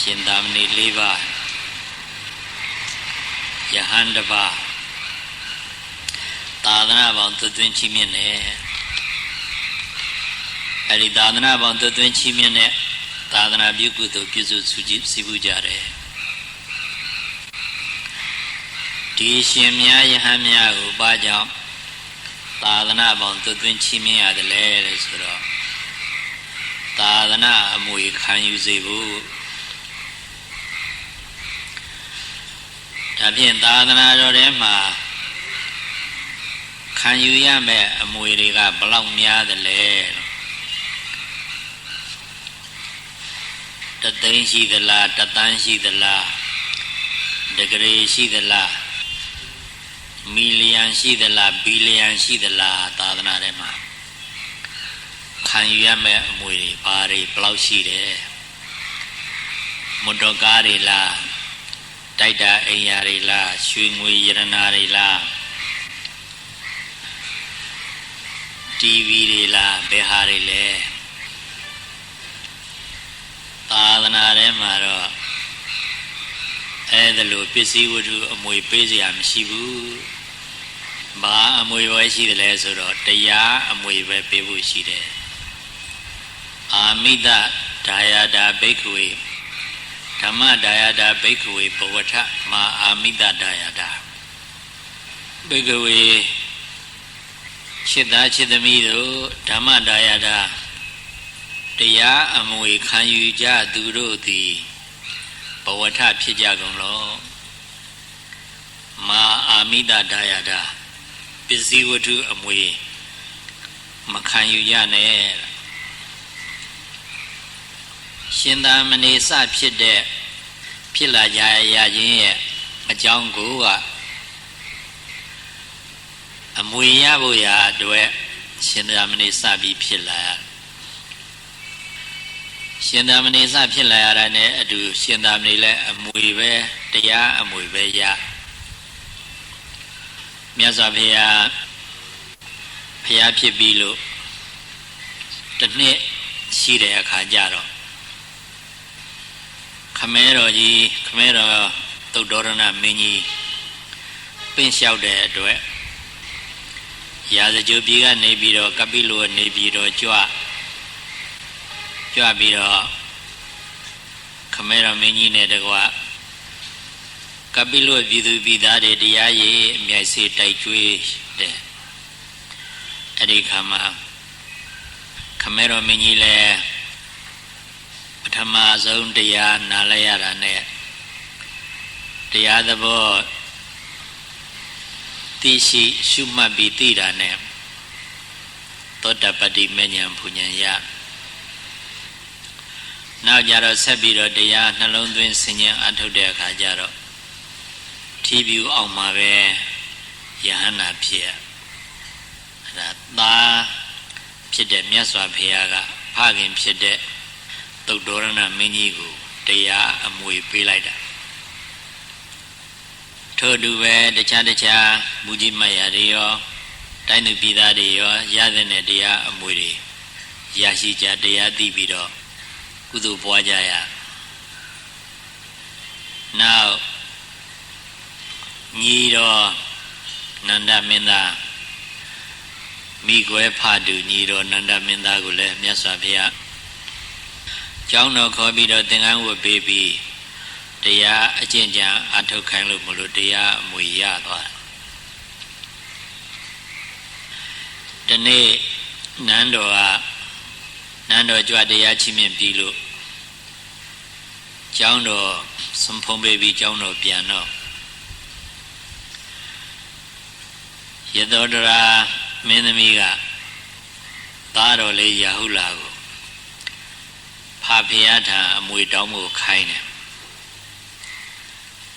ရှင်သာမဏေ၄ပါးယဟန်တစ်ပါးသာသနာပေါင်းသွင်းချီးမြှင့်တယ်အဲ့ဒီသာသနာပေါင်းသွင်းချီးမြှင့်တဲ့သာသနာပြုကုသိုလ်ပြုစုစုကြည်စီးပူးကြတယ်ဒီရှင်များယဟန်များကိုဘာကြောင့်သာသနာပေါင်းသွင်းချီးမြှင့်ရတယ်လဲလို့ဆိုတော့သာသနာအမွေခံယူစေဖို့ဒါဖြင့်သာသနာတော်ထဲမှာခံယူရမယ့်အမွေတွေကဘလောက်များသလဲတသိန်းရှိသလားတသန်းရှိသလားတဂရေရှိသလားမီလီယံရှိသလားဘီလီယံရှိသလားသာသနာထဲမှာခံယူရမယ့်အမွေတွေဘာတွေဘလောက်ရှိတယ်မတော်ကားတွေလားတိုက်တာအိမ်ယာတွေလားရွှေငွေရတနာတွေလား TV တွေလားဘယ်ဟာတွေလဲသာသနာထဲမှာတော့အဲ့ဒါလိုပစ္စည်းဝတ္ထုအမွေပေးစရာမရှိဘူးဘာအမွေပဲရှိတယ်လဲဆိုတော့တရားအမွေပဲပေးဖို့ရှိတယ်အာမိတဒါယတာဘိက္ခဝေဓမ္မဒါယတာဘိက္ခဝေဘဝထမာအာမိတဒါယတာဘိက္ခဝေခြေသားခြေသမီးတို့ဓမ္မဒါယတာတရားအမွေခံယူကြသူတို့သည်ဘဝထဖြစ်ကြကုန်လောမာအာမိတဒါယတာပစ္စည်းဝတ္ထုအမွေမခံယူရနဲ့ရှင်သာမဏေစဖြစ်လာကြရခြင်းရဲ့အကြောင်းကိုကအမွေရဖို့ရာအတွက်ရှင်သာမဏေစပြီးဖြစ်လာရရှင်သာမဏေစဖြစ်လာရတာနဲ့အတူရှင်သာမဏေလည်းအမွေပဲတရားအမွေပဲရမြတ်စွာဘုရားဖြစ်ပြီးလို့တစ်နှစ်ရှိတဲ့အခါကျတော့ခမဲတော်သုတ္တရဏမင်းကြီးပင့်လျှောက်တဲ့အတွက်ရာဇဂိုပြည်ကနေပြီးတော့ကပိလုနေပြီးတော့ကြွပြီးတော့ခမဲတော်မင်းကြီးနဲ့တကွကပိလုပြည်သူပြည်သားတွေတရားရည်အမြိုက်စေးတိုက်ကျွေးတဲ့အဲ့ဒီခါမှာခမဲတော်မင်းကြီးလည်းပထမဆုံးတရားနားလိုက်ရတာနဲ့တရားသဘောသိရှိရှုမှတ်ပြီးသိတာနဲ့သောတပတ္တိမဉ္ဇဉ်ဘုဉ္ဇဉ်ရနောက်ကြတော့ဆက်ပြီးတော့တရားနှလုံးသွင်းဆင်ញင်အထုတ်တဲ့အခါကျတော့ထီးပြူအောင်မှာပဲယဟန္တာဖြစ်အဲ့ဒါသားဖြစ်တဲ့မြတ်စွာဘုရားကဖခင်ဖြစ်တဲ့သုတ္တရဏမင်းကြီးကိုတရားအမွေပေးလိုက်တာထို့တူပဲတခြားမူကြီးမတ်ရာတွေရောတိုင်းသူပြည်သားတွေရောရတဲ့တရားအမွေတွေရရှိကြတရားသိပြီးတော့ကုသိုလ်ပွားကြရနောက်ညီတော်နန္ဒမင်းသားမိကွယ်ဖတူညီတော်နန္ဒမင်းသားကိုလည်းမြတ်စွာဘုရားကျောင်းတော်ခေါ်ပြီးတော့သင်္ကန်းဝတ်ပေးပြီးတရားအကျင့်ကြံအထုတ်ခိုင်းလို့မလို့တရားအမွေရသွားတယ်ဒီနေ့နန်းတော်ကြွတရားချီးမြှင့်ပြီးလို့ကျောင်းတော်ဆုံးဖုံးပေးပြီးကျောင်းတော်ပြန်တော့ယသောဒရာမင်းသမီးကသားတော်လေးရာဟုလာကိုဖာဖျားထံအမွေတောင်းဖို့ခိုင်းတယ်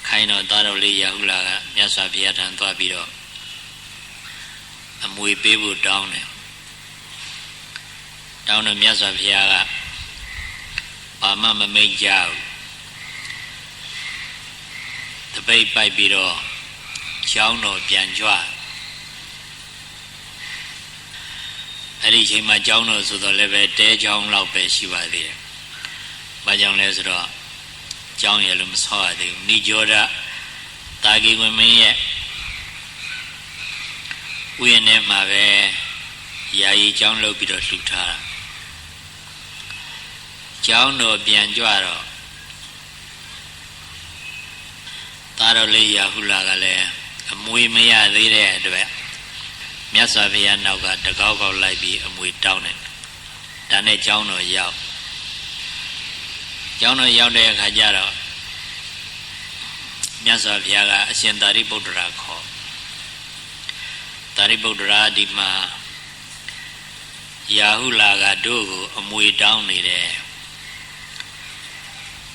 ခိုင်းတော့သားတော်လေးရာဟုလာကမြတ်စွာဘုရားထံသွားပြီးတော့အမွေပေးဖို့တောင်းတယ်တောင်းတော့မြတ်စွာဘုရားကဘာမှမမိန့်ကြဘူးတပိတ်ပိုက်ပြီးတော့ကျောင်းတော်ပြန်ကြွအဲ့ဒီအချိန်မှာကျောင်းတော်ဆိုတော့လည်းပဲတဲကျောင်းလောက်ပဲရှိပါသေးတယ်။ဘာကြောင့်လဲဆိုတော့ ကျောင်းရလို့မဆောက်ရသေးဘူးနိကျောဒတာဂီဝင်မင်းရဲ့ဥယျာဉ်ထဲမှာပဲယာယီကျောင်းလုပ်ပြီးတော့လှူထားတာကျောင်းတော်ပြန်ကြွတော့သားတော်လေးရာဟုလာကလည်းအမွေမရသေးတဲ့အတွက်မြတ်စွာဘုရားနောက်ကတကောက်ကောက်လိုက်ပြီးအမွေတောင်းတယ်ဒါနဲ့ကျောင်းတော်ရောက်တဲ့အခါကျတော့မြတ်စွာဘုရားကအရှင်သာရိပုတ္တရာခေါ်သာရိပုတ္တရာဒီမှာရာဟုလာကတို့ကိုအမွေတောင်းနေတယ်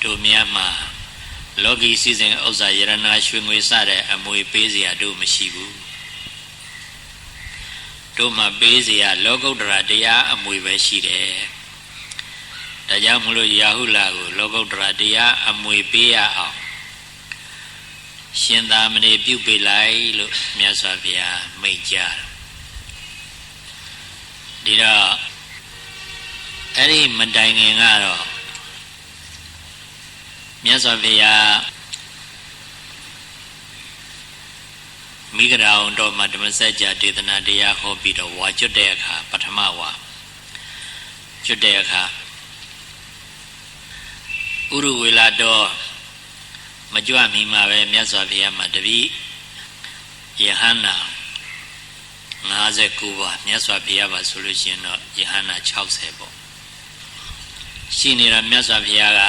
တို့များမှာလောကီစည်းစိမ်ဥစ္စာယရဏရွှေငွေစတဲ့အမွေပေးစရာတို့မရှိဘူးတို့မှာပေးစရာလောကုတ္တရာတရားအမွေပဲရှိတယ်ဒါကြောင့်မလို့ရာဟုလာကိုလောကုတ္တရာတရားအမွေပေးရအောင်ရှင်သာမဏေပြုပေးလိုက်လို့မြတ်စွာဘုရားမိန့်ကြားဒီတော့အဲ့ဒီမတိုင်ခင်ကတော့မြတ်စွာဘုရားမိဂရာဝန်တော်မှာဓမ္မစကြာဒေသနာတရားဟောပြီးတော့ဝါကျွတ်တဲ့အခါပထမဝါကျွတ်တဲ့အခါဥရဝေလာတော်မကြွမီမှာပဲမြတ်စွာဘုရားမှာတပည့်ယဟန္တာ59ပါးမြတ်စွာဘုရားပါဆိုလို့ရှိရင်တော့ယဟန္တာ60ပေါ့ရှိနေတာမြတ်စွာဘုရားက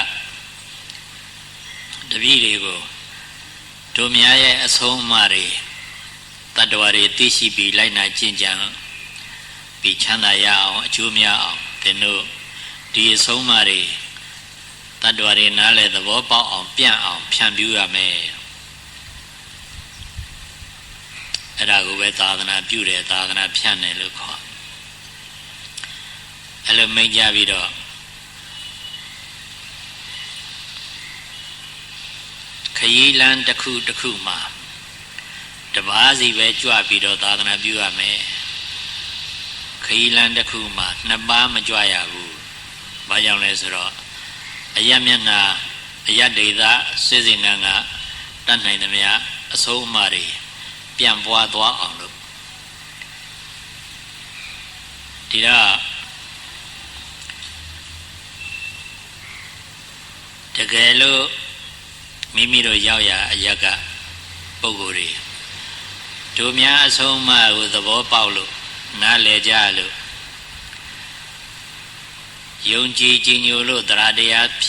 တပည့်တွေကိုတို့များရဲ့အဆုံးအမတွေတတ္တဝါတွေသိရှိပြီးလိုက်နာကျင့်ကြံပြီးချမ်းသာရအောင်အကျိုးများအောင်သင်တို့ဒီအဆုံးအမတွေတတ္တဝါတွေနားလည်သဘောပေါက်အောင်ပြန့်အောင်ဖြန့်ဖြူးရမယ်အဲ့ဒါကိုပဲသာသနာပြုတယ်သာသနာဖြန့်တယ်လို့ခေါ်အဲ့လိုမိန့်ကြပြီးတော့ခရီးလမ်းတစ်ခုမှာတပါးစီပဲကြွပြီးတော့သာသနာပြုရမယ်ခရီးလမ်းတစ်ခုမှာနှစ်ပါးမကြွရဘူးဘာကြောင့်လဲဆိုတော့အယမျက်နာအယဒေသစေစဉ်ကတတ်နိုင်သမျှအဆုံးအမတွေပြန့်ပွားသွားအောင်လို့ဒီတော့တကယ်လို့မိမိတို့ရောက်ရာအရက်ကပုဂ္ဂိုလ်တွေတို့များအဆုံးအမကိုသဘောပေါက်လို့နားလည်ကြလို့ယုံကြည်ကြည်ညိုလို့တရားတရားဖြ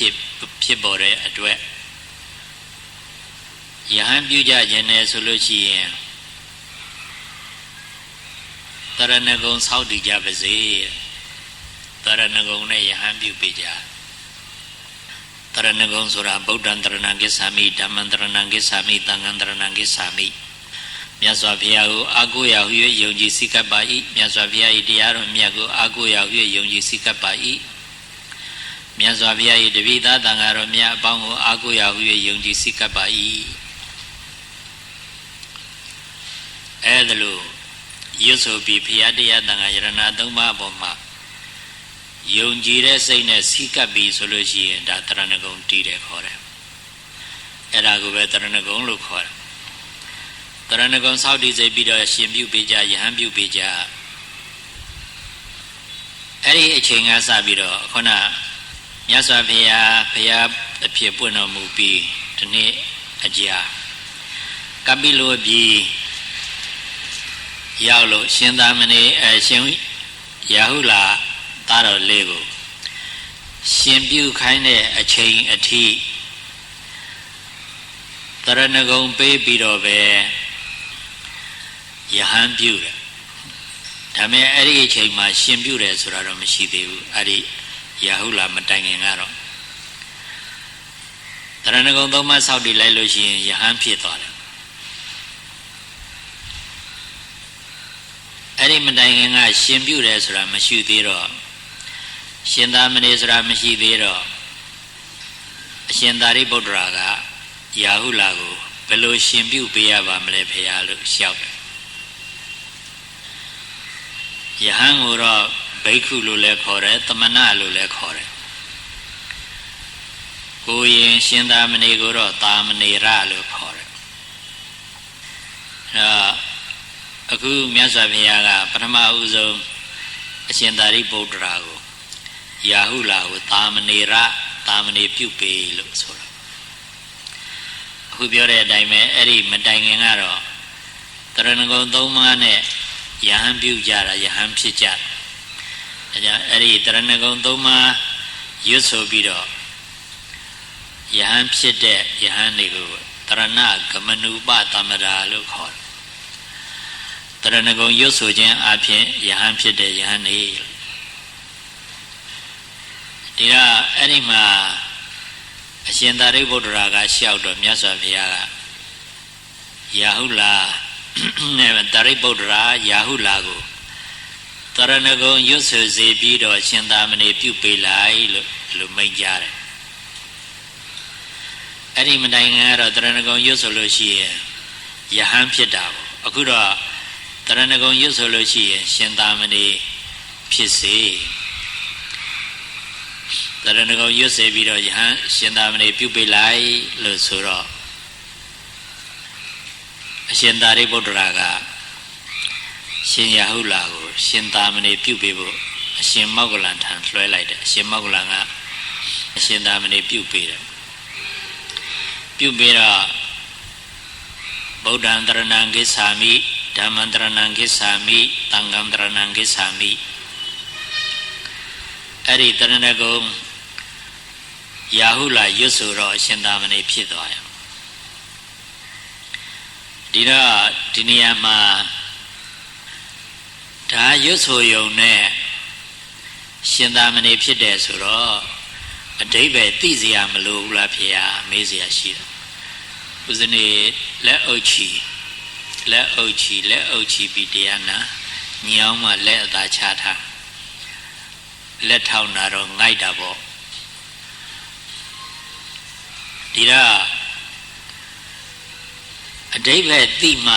စ်ပေါ်တဲ့အတွက်ယဟန်ပြုကြခြင်းနဲ့ဆိုလို့ရှိရင်တရဏဂုံဆောက်တည်ကြပါစေတရဏဂုံနဲ့ယဟန်ပြုပေးကြတရဏဂုံဆိုတာဗုဒ္ဓံတရဏံကိစ္ဆာမိဓမ္မံတရဏံကိစ္ဆာမိသံဃံတရဏံကိစ္ဆာမိမြတ်စွာဘုရားကိုအာကိုရာဟု၍ယုံကြည်စိတ်ကပ်ပါ၏မြတ်စွာဘုရား၏တရားတော်မြတ်ကိုအာကိုရာဟု၍ယုံကြည်စိတ်ကပ်ပါ၏မြတ်စွာဘုရား၏တပည့်သားသံဃာတော်မြတ်အပေါင်းကိုအာကိုရာဟု၍ယုံကြည်စိတ်ကပ်ပါ၏အဲ့ဒါလို့ရွတ်ဆိုပြီးဘုရားတရားသံဃာယရဏသုံးပါးအပေါ်မှာယုံကြည်တဲ့စိတ်နဲ့စိတ်ကပ်ပြီးဆိုလို့ရှိရင်ဒါတရဏဂုံတည်တယ်ခေါ်တယ်အဲ့ဒါကိုပဲတရဏဂုံလို့ခေါ်တယ်တရဏဂုံဆောက်တည်စေပြီးတော့ရှင်ပြုပေးကြယဟန်ပြုပေးကြအဲ့ဒီအချိန်ကစပြီးတော့ခုနမြတ်စွာဘုရားအဖြစ်ပွင့်တော်မူပြီးဒီနေ့အကြာကပိလုပြည်ရောက်လို့ရှင်သာမဏေရှင်ရာဟုလာသားတော်လေးကိုရှင်ပြုခိုင်းတဲ့အချိန်အထိတရဏဂုံပေးပြီးတော့ပဲယဟန်ပြုတယ်ဒါမဲ့အဲ့ဒီအချိန်မှာရှင်ပြုတယ်ဆိုတာတော့မရှိသေးဘူးအဲ့ဒီရာဟုလာမတိုင်ခင်ကတော့တရဏဂုံသုံးပါးဆောက်တည်လိုက်လို့ရှိရင်ယဟန်ဖြစ်သွားတယ်အဲ့ဒီမတိုင်ခင်ကရှင်ပြုတယ်ဆိုတာမရှိသေးတော့ရှင်သာမဏေဆိုတာမရှိသေးတော့အရှင်သာရိပုတ္တရာကရာဟုလာကိုဘယ်လိုရှင်ပြုပေးရပါမလဲဖေဟာလို့လျှောက်တယ်ယဟန်ကိုတော့ဘိက္ခုလို့လည်းခေါ်တယ်သမဏလို့လည်းခေါ်တယ် ကိုရင်ရှင်သာမဏေကိုတော့သာမဏေရလို့ခေါ်တယ်အခုမြတ်စွာဘုရားကပထမဦးဆုံးအရှင်သာရိပုတ္တရာကိုရာဟုလာကိုသာမဏေရသာမဏေပြုပေလို့ဆိုတာအခုပြောတဲ့အတိုင်းပဲအဲ့ဒီမတိုင်ခင်ကတော့တရဏဂုံသုံးပါးနဲ့ယဟန်ပြုကြတာယဟန်ဖြစ်ကြတယ်ဒါကြောင့်အဲ့ဒီတရဏဂုံသုံးပါးရွတ်ဆိုပြီးတော့ယဟန်ဖြစ်တဲ့ယဟန်တွေကိုတရဏဂမနုပသမရာလို့ခေါ်တယ်တရဏဂုံရွတ်ဆိုခြင်းအပြင်ယဟန်ဖြစ်တဲ့ယဟန်တွေဒီတော့အဲ့ဒီမှာအရှင်သာရိပုတ္တရာကလျှောက်တော့မြတ်စွာဘုရားကရာဟုလာနဲ့သာရိပုတ္တရာရာဟုလာကိုတရဏဂုံရွတ်ဆိုစေပြီးတော့ရှင်သာမဏေပြုပေးလိုက်လို့မိန့်ကြတယ်အဲ့ဒီမတိုင်ခင်ကတော့တရဏဂုံရွတ်ဆိုလို့ရှိရင်ယဟန်ဖြစ်တာပေါ့အခုတော့တရဏဂုံရွတ်ဆိုလို့ရှိရင်ရှင်သာမဏေဖြစ်စေတရဏဂုံရွတ်စေပြီးတော့ယဟန်ရှင်သာမဏေပြုပေးလိုက်လို့ဆိုတော့အရှင်သာရိပုတ္တရာကရှင်ရာဟုလာကိုရှင်သာမဏေပြုပေးဖို့အရှင်မောဂလန်ထံလွှဲလိုက်တယ်အရှင်မောဂလန်ကအရှင်သာမဏေပြုပေးတယ်ပြုပေးတော့ဗုဒ္ဓံတရဏံဂစ္ဆာမိဓမ္မံတရဏံဂစ္ဆာမိသံဃံတရဏံဂစ္ဆာမိအဲ့ဒီတရဏဂုံရာဟုလာရွတ်ဆိုတော့အရှင်သာမဏေဖြစ်သွားတယ်ဒီတော့ဒီနေရာမှာဒါရွတ်ဆိုယုံနဲ့ရှင်သာမဏေဖြစ်တယ်ဆိုတော့အဓိပ္ပာယ်သိစရာမလိုဘူးလားဖေဟာမေးစရာရှိတယ်ဦးဇနီလက်အုပ်ချီပြီးတရားနာညောင်းမှလက်အသာချထားလက်ထောက်နာတော့ငိုက်တာပေါ့ဒီတော့အဓိပ္ပာယ်သိမှ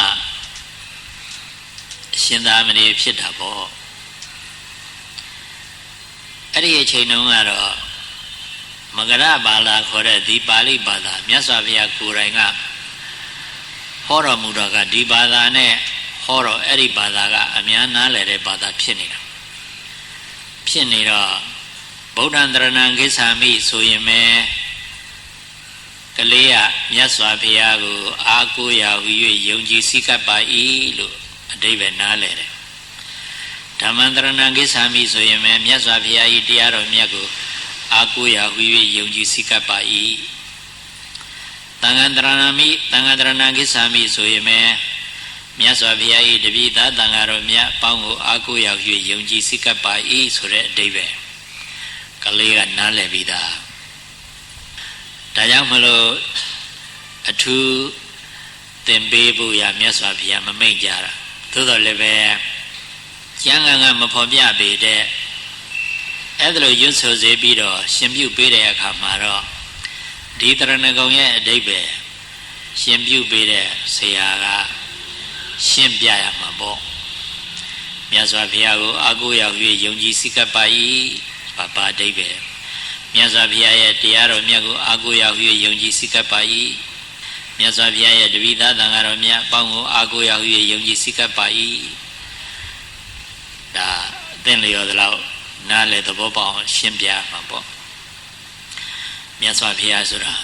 ရှင်သာမဏေဖြစ်တာပေါ့အဲ့ဒီအချိန်တုန်းကတော့မဂရဘာသာခေါ်တဲ့ဒီပါဠိဘာသာမြတ်စွာဘုရားကိုယ်တိုင်ကဟောတော်မူတော့ကဒီဘာသာနဲ့ဟောတော့အဲ့ဒီဘာသာကအများနားလည်တဲ့ဘာသာဖြစ်နေတာဖြစ်နေတော့ဗုဒ္ဓံတရဏံဂစ္ဆာမိဆိုရင်ပဲကလေးကမြတ်စွာဘုရားကိုအာကိုးရာဟူ၍ယုံကြည်စိကပ်ပါ၏လို့အဓိပ္ပာယ်နားလည်တယ်ဓမ္မံတရဏံဂစ္ဆာမိဆိုရင်ပဲမြတ်စွာဘုရား၏တရားတော်မြတ်ကိုအာကိုးရာဟူ၍ယုံကြည်စိကပ်ပါ၏သံဃံတရဏံမိသံဃံတရဏံဂစ္ဆာမိဆိုရင်ပဲမြတ်စွာဘုရား၏တပည့်သားသံဃာတော်မြတ်ပေါင်းကိုအာကိုးရာဟူ၍ယုံကြည်စိကပ်ပါ၏ဆိုတဲ့အဓိပ္ပာယ်ကလေးကနားလည်ပြီးသားဒါကြောင့်မလို့အထူးသင်ပေးဖို့ရမြတ်စွာဘုရားမမိန့်ကြတာသို့တော်လည်းပဲကျမ်းဂန်ကမဖော်ပြပေတဲ့အဲ့ဒါလိုရွတ်ဆိုစေပြီးတော့ရှင်ပြုပေးတဲ့အခါမှာတော့ဒီတရဏဂုံရဲ့အဓိပ္ပာယ်ရှင်ပြုပေးတဲ့ဆရာကရှင်းပြရမှာပေါ့မြတ်စွာဘုရားကိုအာကိုးရာဟူ၍ယုံကြည်စိကပ်ပါ၏ဘာအဓိပ္ပာယ်မြတ်စွာဘုရားရဲ့တရားတော်မြတ်ကိုအာကိုးရာဟူ၍ယုံကြည်စိကပ်ပါ၏မြတ်စွာဘုရားရဲ့တပည့်သားသံဃာတော်မြတ်ပေါင်းကိုအာကိုးရာဟူ၍ယုံကြည်စိကပ်ပါ၏ဒါအသင်လျော်သလောက်နားလေသဘောပေါက်ရှင်းပြမှာပေါ့မြတ်စွာဘုရားဆိုတာ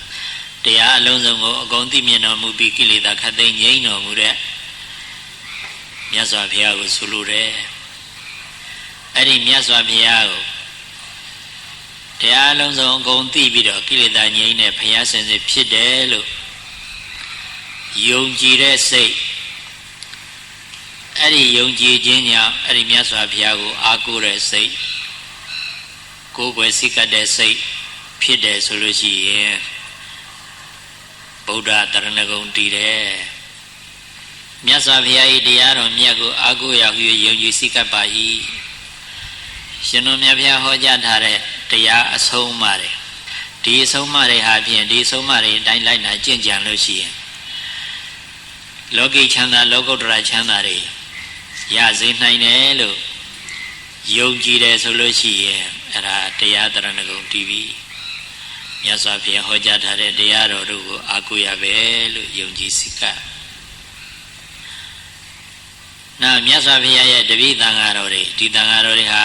တရားအလုံးစုံကိုအကုန်သိမြင်တော်မူပြီးကိလေသာခတ်သိမ်းငြိမ်းတော်မူတဲ့မြတ်စွာဘုရားကိုဆိုလိုတယ်အဲ့ဒီမြတ်စွာဘုရားကိုတရားအလုံးစုံအကုန်သိပြီးတော့ကိလေသာငြိမ်းတဲ့ဘုရားရှင်စစ်ဖြစ်တယ်လို့ယုံကြည်တဲ့စိတ်အဲ့ဒီယုံကြည်ခြင်းကြောင့်အဲ့ဒီမြတ်စွာဘုရားကိုအားကိုးတဲ့စိတ်ကိုယ်ွယ်စိတ်ကတဲ့စိတ်ဖြစ်တယ်ဆိုလို့ရှိရင်ဗုဒ္ဓတရဏဂုံတည်တယ်မြတ်စွာဘုရား၏တရားတော်မြတ်ကိုအားကိုးရဟူ၍ယုံကြည်စိတ်ကပ်ပါ၏ရှင်တော်မြတ်ဘုရားဟောကြားထားတဲ့တရားအဆုံးအမတွေဒီအဆုံးအမတွေဟာဖြင့်ဒီအဆုံးအမတွေအတိုင်းလိုက်နာကျင့်ကြံလို့ရှိရင်လောကီချမ်းသာလောကုတ္တရာချမ်းသာတွေရစေနိုင်တယ်လို့ယုံကြည်တယ်ဆိုလို့ရှိရင်အဲ့ဒါတရားတရဏဂုံတည်ပြီ မြတ်စွာဘုရားဟောကြားထားတဲ့တရားတော်တို့ကိုအားကိုးရပဲလို့ယုံကြည်စိတ်ကနောက်မြတ်စွာဘုရားရဲ့တပည့်သံဃာတော်တွေဒီသံဃာတော်တွေဟာ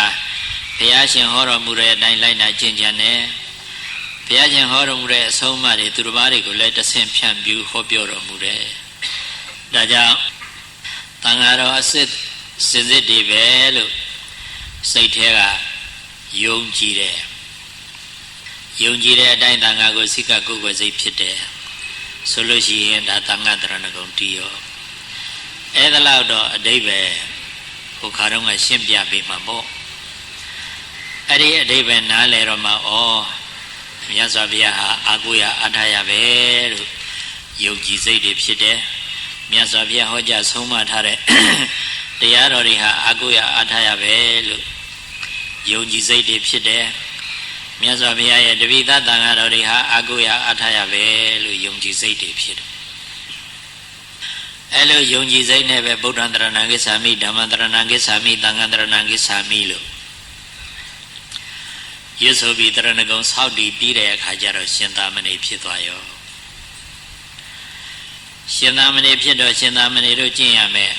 ဘုရားရှင်ဟောတော်မူတဲ့အတိုင်းလိုက်နာကျင့်ကြံတယ်ဘုရားရှင်ဟောတော်မူတဲ့အဆုံးအမတွေသူတစ်ပါးတွေကိုလည်းတဆင့်ဖြန့်ပြူဟောပြောတော်မူတယ်ဒါကြောင့်သံဃာတော်အစစ်စစ်တွေပဲလို့စိတ်ထဲကယုံကြည်တယ်ယုံကြည်တဲ့အတိုင်းသံဃာကိုစိတ်ကကိုယ်ကိုယ်စိတ်ဖြစ်တယ်ဆိုလို့ရှိရင်ဒါသံဃာတရဏဂုံတည်ရောအဲ့ဒါတော့အတိပ္ပယ်ဟိုခါတော့ကရှင်းပြပေးမှာပေါ့အဲ့ဒီအတိပ္ပယ်နားလည်တော့မှမြတ်စွာဘုရားဟာအာကိုရအထာရပဲလို့ယုံကြည်စိတ်တွေဖြစ်တယ်မြတ်စွာဘုရားဟောကြားဆုံးမထားတဲ့တရားတော်တွေဟာအာကိုရအထာရပဲလို့ယုံကြည်စိတ်တွေဖြစ်တယ်မြတ်စွာဘုရားရဲ့တပိသသံဃာတော်တွေဟာအာကိုရအထာရပဲလို့ယုံကြည်စိတ်တွေဖြစ်တယ်အဲ့လိုယုံကြည်စိတ်နဲ့ပဲဗုဒ္ဓံတရဏံကိစ္ဆာမိဓမ္မံတရဏံကိစ္ဆာမိသံဃံတရဏံကိစ္ဆာမိလို့ရွတ်ဆိုပြီးတရဏဂုံဆောက်တည်ပြီးတဲ့အခါကျတော့ရှင်သာမဏေဖြစ်သွားရောရှင်သာမဏေဖြစ်တော့ရှင်သာမဏေတို့ကျင့်ရမယ်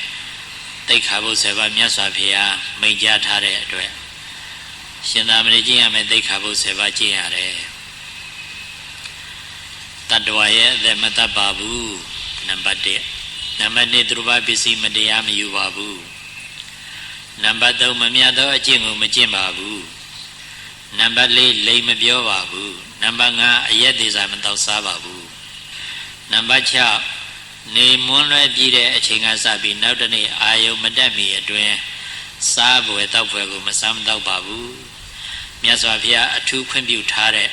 သိက္ခာပု7ပါးမြတ်စွာဘုရားမိန့်ကြားထားတဲ့အတွက်ရှင်သာမဏေကျင့်ရမယ်သိက္ခာပု7ပါးကျင့်ရတယ်တတ္တဝါရဲ့အသက်မတတ်ပါဘူးနံပါတ်1နံပါတ်2သူတစ်ပါးပစ္စည်းမတရားမယူပါဘူးနံပါတ်3မမြတ်သောအကျင့်ကိုမကျင့်ပါဘူးနံပါတ်4လိမ်မပြောပါဘူးနံပါတ်5အရက်သေးစာမတောက်စားပါဘူးနံပါတ်6နေမွန်းလွဲပြည့်တဲ့အချိန်ကစပြီးနောက်တနေ့အာယုံမတက်မီအတွင်းစားပွဲတောက်ပွဲကိုမစားမတောက်ပါဘူးမြတ်စွာဘုရားအထူးခွင့်ပြုထားတဲ့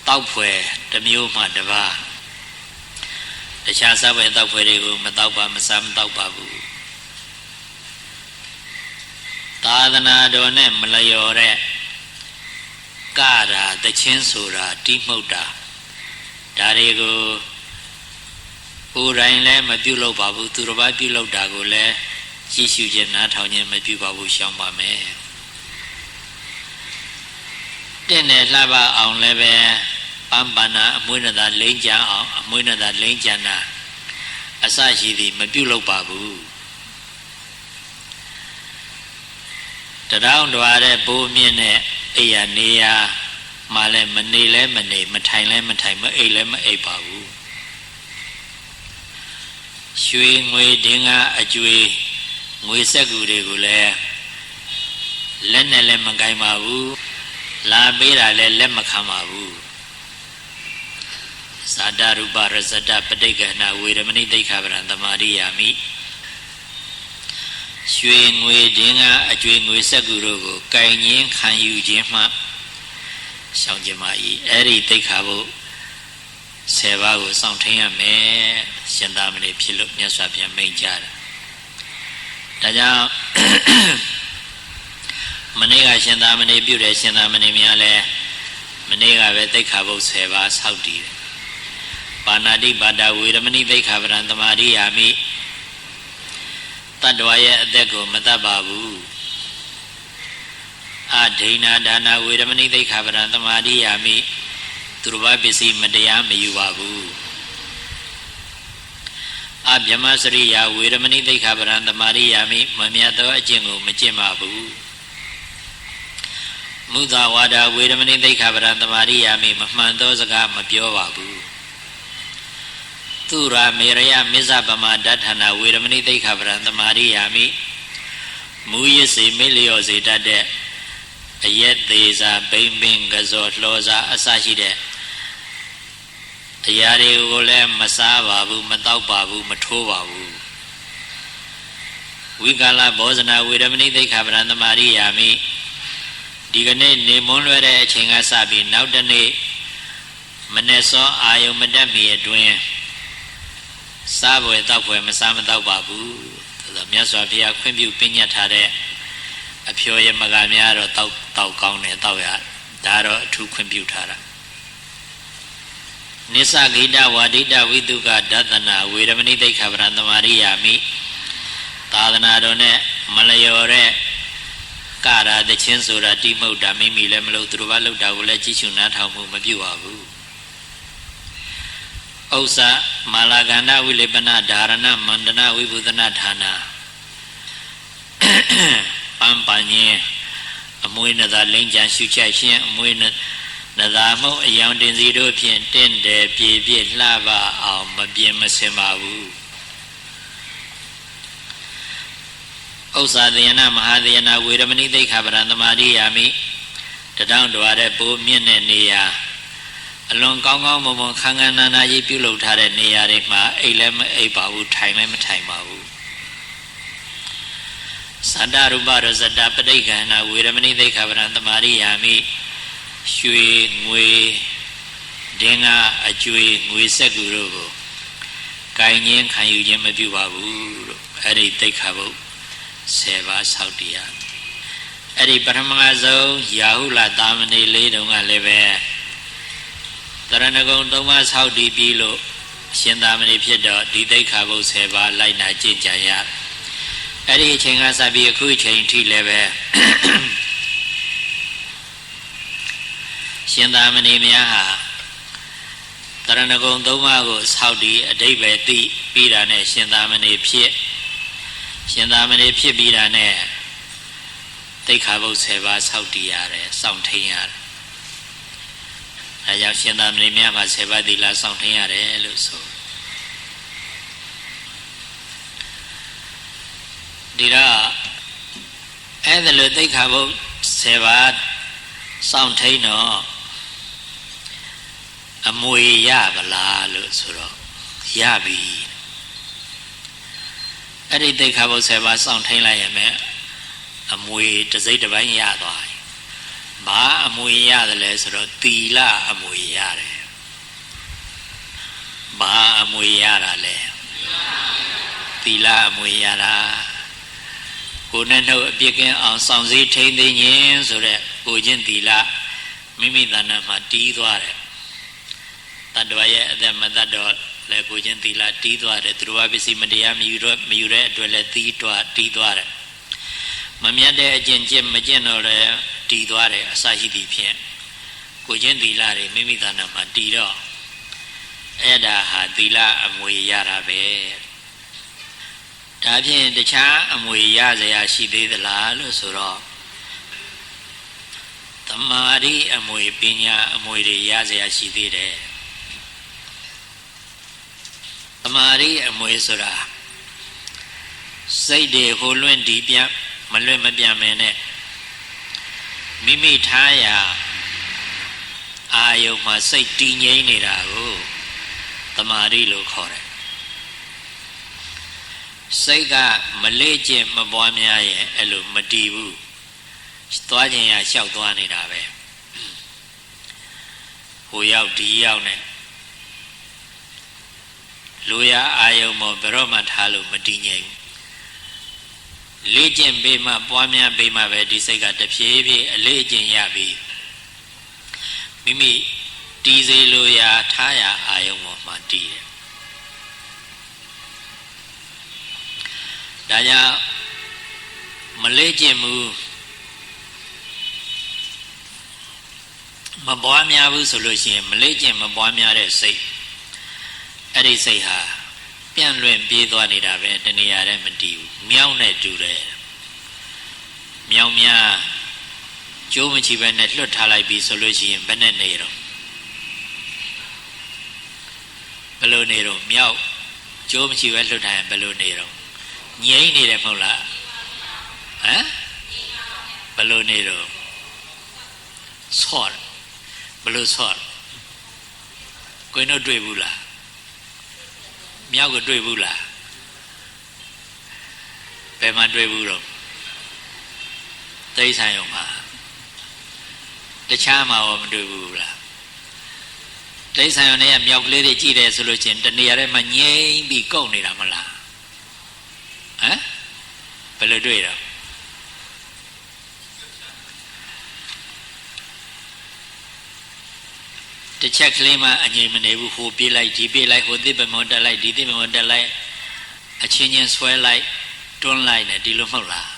တောက်ပွဲတစ်မျိုးမှတစ်ပါးတခြားစားပွဲတောက်ပွဲတွေကိုမတောက်ပါမစားမတောက်ပါဘူးသာသနာတော်နဲ့မလျော်တဲ့ကတာတချင်းဆိုတာတိမှုတ်တာဒါတွေကိုကိုယ်တိုင်လည်းမပြုလုပ်ပါဘူးသူတစ်ပါးပြုလုပ်တာကိုလည်းကြည့်ရှုခြင်းနားထောင်ခြင်းမပြုပါဘူးရှောင်ပါမယ်တင့်တယ်လှပအောင်လည်းပဲပန်းပန္နာအမွှေးနတာလိမ့်ကြအောင်အမွှေးနတာလိမ့်ကြနာအစရှိသည်မပြုလုပ်ပါဘူးတရောင်းတော်တဲ့ပိုးမြင့်တဲ့အိယာနေရာမှလည်းမနေလဲမနေမထိုင်လဲမထိုင်မအိပ်လဲမအိပ်ပါဘူးရွှေငွေဒင်္ဂါအကျွေးငွေစက်ကူတွေကိုလည်းလက်နဲ့လည်းမကိုင်ပါဘူးလာပေးတာလည်းလက်မခံပါဘူးဇာတရူပရဇတပဋိက္ခဏဝေရမဏိတိခါပရံသမာရိယာမိရွှေငွေဒင်္ဂါအကျွေးငွေစက်ကူတို့ကိုကင်ញင်းခံယူခြင်းမှရှောင်ခြင်းပါ၏အဲ့ဒီတိခါဖို့10ပါးကိုစောင့်ထိန်ရမယ်ရှင်သာမဏေဖြစ်လို့မြတ်စွာဘုရားမိန့်ကြားတာဒါကြောင့်မနေ့ကရှင်သာမဏေပြုတယ်ရှင်သာမဏေများလည်းမနေ့ကပဲတိခါဖို့10ပါးစောင့်တည်တယ်ပါဏာတိပါဒဝေရမဏိတိခါပရံသမာရိယာမိတတ္တဝါရဲ့အသက်ကိုမတတ်ပါဘူးအဒိဏဒါနာဝေရမဏိတိခါပရံသမာရိယာမိသူတစ်ပါးပစ္စည်းမတရားမယူပါဘူးအဗြဟ္မစရိယာဝေရမဏိတိခါပရံသမာရိယာမိမမြတ်သောအကျင့်ကိုမကျင့်ပါဘူးမုသဝါဒဝေရမဏိတိခါပရံသမာရိယာမိမမှန်သောစကားမပြောပါဘူးသူရာမေရယမစ္ဆပမဒဋ္ဌနာဝေရမဏိတိခါပရံသမာရိယာမိမူရစေမေလျော့စေတတ်တဲ့အယက်သေးစာဘိမ့်ပင်ကစောလှောစာအစရှိတဲ့အရာတွေကိုလည်းမစားပါဘူးမတောက်ပါဘူးမထိုးပါဘူးဝိကာလဘောဇနာဝေရမဏိတိခါပရံသမာရိယာမိဒီကနေ့နေမွန်းလွဲတဲ့အချိန်ကစပြီးနောက်တနေ့မနေ့စောအာယုံမတက်မီအတွင်းစားပွဲတောက်ပွဲမစားမတောက်ပါဘူးဒါမြတ်စွာဘုရားခွင့်ပြုပညတ်ထားတဲ့အဖြောရမကများတော့တောက်ကောင်းတယ်တောက်ရဒါတော့အထူးခွင့်ပြုထားတာနိစ္စဂိတဝါဒိတဝိတုကဒသနာဝေရမဏိတိခါပရံသမာရိယာမိသာသနာတော်နဲ့မလျော်တဲ့ ကာရာတချင်းဆိုတာတိမုတ်တာမိမိလည်းမလို့သူတို့ဘာလုပ်တာကိုလည်းကြည့်ရှုနားထောင်မှုမပြုပါဘူးဥစ္စာမာလာကန္ဓဝိလေပနဓာရဏမန္တနာဝိဘုဒနာဌာနာပန်းပန်ရင်အမွေးနသာလိမ့်ချရှုချက်ရှင်အမွေးနသာမုတ်အယောင်တင်စီတို့ဖြင့်တင့်တယ်ပြေပြည့်လှပအောင်မပြင်းမစင်ပါဘူးဥစ္စာသေယနာမဟာသေယနာဝေရမဏိသိက္ခာပရံသမာဓိယာမိတထောင်တော်တဲ့ပိုးမြင့်တဲ့နေရာအလွန်ကောင်းကောင်းမွန်မွန်ခန်းခန်းနာနာကြီးပြုလုပ်ထားတဲ့နေရာတွေမှာအိတ်လည်းမအိတ်ပါဘူးထိုင်လည်းမထိုင်ပါဘူးသတ္တရူပရဇတပဋိက္ခဏဝေရမဏိသိက္ခာပရံသမာဓိယာမိရွှေငွေဒင်္ဂအကျွေးငွေစက်ကူတို့ကိုကိုင်ခြင်းခံယူခြင်းမပြုပါဘူးလို့အဲ့ဒီသိက္ခာပုဒ်10ပါးဆောက်တရားအဲ့ဒီပထမဆုံးရာဟုလသာမဏေလေးတုန်းကလည်းပဲတရဏဂုံ3ပါးဆောက်တည်ပြီးလို့ရှင်သာမဏေဖြစ်တော့ဒီသိက္ခာပုဒ်10ပါးလိုက်နာကျင့်ကြံရအဲ့ဒီအချိန်ကစပြီးအခုအချိန်ထိလည်းပဲရှင်သာမဏေများဟာတရဏဂုံ3ပါးကိုဆောက်တည်အဓိပ္ပာယ်သိပြီးတာနဲ့ရှင်သာမဏေဖြစ်ပြီးတာနဲ့သိက္ခာပုဒ်10ပါးဆောက်တည်ရတယ်စောင့်ထိန်ရတယ်အဲကြောင့်ရှင်သာမဏေများမှာ10ပါးသီလစောင့်ထိန်ရတယ်လို့ဆိုဒီတော့အဲ့ဒါလို့သိက္ခာပုဒ်10ပါးစောင့်ထိန်တော့အမွေရပါလားလို့ဆိုတော့ရပြီအဲ့ဒီသိက္ခာပုဒ်10ပါးစောင့်ထိန်လိုက်ရမယ်အမွေတစ်စိတ်တစ်ပိုင်းရသွားပြီဘာအမွေရတယ်လဲဆိုတော့သီလအမွေရတယ်ဘာအမွေရတာလဲသီလအမွေရတာကိုယ်နဲ့နှုတ်အပြစ်ကင်းအောင်စောင့်စည်းထိန်းသိမ်းခြင်းဆိုတဲ့ကိုချင်းသီလမိမိတဏ္ဍာမှာတီးသွားတယ်တတ္တဝရဲ့အသက်မတတ်တော့လည်းကိုချင်းသီလတီးသွားတယ်သူတော်ပစ္စည်းမတရားမယူတဲ့အတွက်လည်းတီးသွားတယ်မမြတ်တဲ့အကျင့်ကျင့်မကျင့်တော့လည်းတီးသွားတယ်အစရှိသည်ဖြင့်ကိုချင်းသီလတွေမိမိတဏ္ဍာမှာတီးတော့အဲ့ဒါဟာသီလအမွေရတာပဲဒါဖြင့်တခြားအမွေရစရာရှိသေးသလားလို့ဆိုတော့သမာဓိအမွေပညာအမွေတွေရစရာရှိသေးတယ်သမာဓိအမွေဆိုတာစိတ်တွေဟိုလွင့်ဒီပြမလွင့်မပြမင်းနဲ့မိမိထားရာအာယုံမှာစိတ်တည်ငြိမ်နေတာကိုသမာဓိလို့ခေါ်တယ်စိတ်ကမလေးကျင့်မပွားများရင်အဲ့လိုမတည်ဘူးသွားခြင်းရလျှောက်သွားနေတာပဲဟိုရောက်ဒီရောက်နဲ့လူရအာယုံမဘယ်တော့မှထားလို့မတည်ငြိမ်လေ့ကျင့်ပေးမှပွားများပေးမှပဲဒီစိတ်ကတဖြည်းဖြည်းအလေ့ကျင့်ရပြီမိမိတည်စေလိုရာထားရာအာယုံပေါ်မှာတည်တယ်ဒါကြောင့်မလေ့ကျင့်ဘူးမပွားများဘူးဆိုလို့ရှိရင်မလေ့ကျင့်မပွားများတဲ့စိတ်အဲ့ဒီစိတ်ဟာပြန့်လွင့်ပြေးသွားနေတာပဲတဏှာနဲ့မတည်ဘူးမြောင်းနဲ့တူတယ်မြောင်းများကျိုးမချီပဲနဲ့လွတ်ထားလိုက်ပြီဆိုလို့ရှိရင်ဘယ်နဲ့နေတော့ဘယ်လိုနေတော့မြောက်ကျိုးမချီပဲလွတ်ထားရင်ဘယ်လိုနေတော့ငြိမ့်နေတယ်မဟုတ်လားဟမ်ဘယ်လိုနေတော့ဆော့ဘယ်လိုဆော့ကိုင်းတော့တွေ့ဘူးလားမြောက်ကိုတွေ့ဘူးလားဘယ်မှာတွေ့ဘူးတော့တိတ်ဆိုင်ရုံမှာတခြားမှာရောမတွေ့ဘူးလားတိတ်ဆိုင်ရုံနဲ့မြောက်ကလေးတွေကြည့်တယ်ဆိုလို့ချင်းတနေရာထဲမှာငြိမ့်ပြီးကုတ်နေတာမလားဟမ်ဘယ်လိုတွေ့တော့တစ်ချက်ကလေးမှအငြိမ်မနေဘူးဟိုပြေးလိုက်ဒီပြေးလိုက်ဟိုသစ်ပင်မတက်လိုက်ဒီသစ်ပင်မတက်လိုက်အချင်းချင်းဆွဲလိုက်တွန်းလိုက်နဲ့ဒီလိုမဟုတ်လား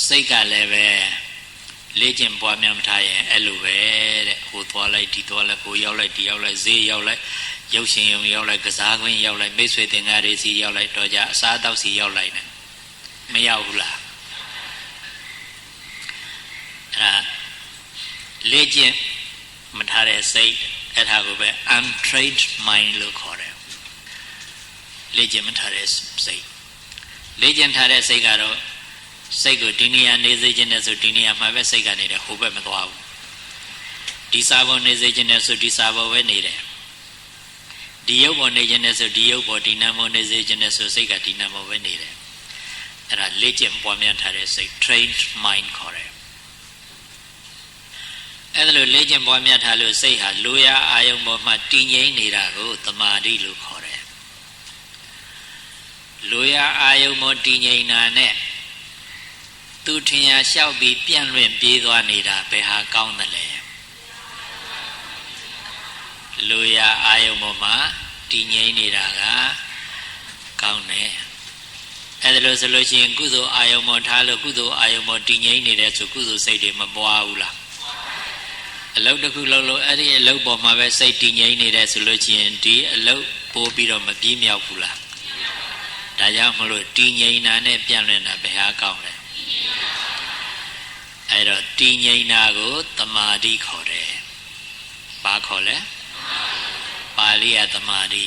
စိတ်ကလည်းပဲလေ့ကျင့်ပွားများမထားရင်အဲ့လိုပဲတဲ့ဟိုသွားလိုက်ဒီသွားလိုက်ကိုရောက်လိုက်ဒီရောက်လိုက်ဈေးရောက်လိုက်ရုပ်ရှင်ရုံရောက်လိုက်ကစားခွင့်ရောက်လိုက်မိတ်ဆွေတင်ကားတွေစီရောက်လိုက်တော့ကြအစားအသောက်စီရောက်လိုက်နဲ့မရောက်ဘူးလားအဲ့ဒါလေ့ကျင့်မထားတဲ့စိတ်အဲ့ဒါကိုပဲ untrained mind လို့ခေါ်တယ်လေ့ကျင့်မထားတဲ့စိတ်လေ့ကျင့်ထားတဲ့စိတ်ကတော့စိတ်ကိုဒီနေရာနေစေခြင်းနဲ့ဆိုဒီနေရာမှာပဲစိတ်ကနေတယ်ဟိုဘက်မသွားဘူးဒီစာပေါ်နေစေခြင်းနဲ့ဆိုဒီစာပေါ်ပဲနေတယ်ဒီရုပ်ပေါ်နေခြင်းနဲ့ဆိုဒီရုပ်ပေါ်ဒီနာမ်ပေါ်နေစေခြင်းနဲ့ဆိုစိတ်ကဒီနာမ်ပေါ်ပဲနေတယ်အဲ့ဒါလေ့ကျင့်ပွားများထားတဲ့စိတ် trained mind ခေါ်တယ်အဲ့ဒါလိုလေ့ကျင့်ပွားများထားလို့စိတ်ဟာလိုရာအာယုံပေါ်မှာတည်ငြိမ်နေတာကိုသမာဓိလို့ခေါ်တယ်လိုရာအာယုံပေါ်တည်ငြိမ်တာနဲ့သူထင်ရလျှောက်ပြီးပြန့်လွင့်ပြေးသွားနေတာဘယ်ဟာကောင်းသလဲလိုရာအာယုံပေါ်မှာတည်ငြိမ်နေတာကကောင်းတယ်အဲ့ဒါလို့ဆိုလို့ရှိရင်ကုသိုလ်အာယုံပေါ်ထားလို့ကုသိုလ်အာယုံပေါ်တည်ငြိမ်နေတယ်ဆိုကုသိုလ်စိတ်တွေမပွားဘူးလားအလုပ်တစ်ခုလုပ်လို့အဲ့ဒီအလုပ်ပေါ်မှာပဲစိတ်တည်ငြိမ်နေတယ်ဆိုလို့ရှိရင်ဒီအလုပ်ပိုးပြီးတော့မပြေးမြောက်ဘူးလားဒါကြောင့်မလို့တည်ငြိမ်တာနဲ့ပြန့်လွင့်တာဘယ်ဟာကောင်းလဲအဲ့တော့တည်ငြိမ်တာကိုသမာဓိခေါ်တယ်ဘာခေါ်လဲပါဠိယသမာဓိ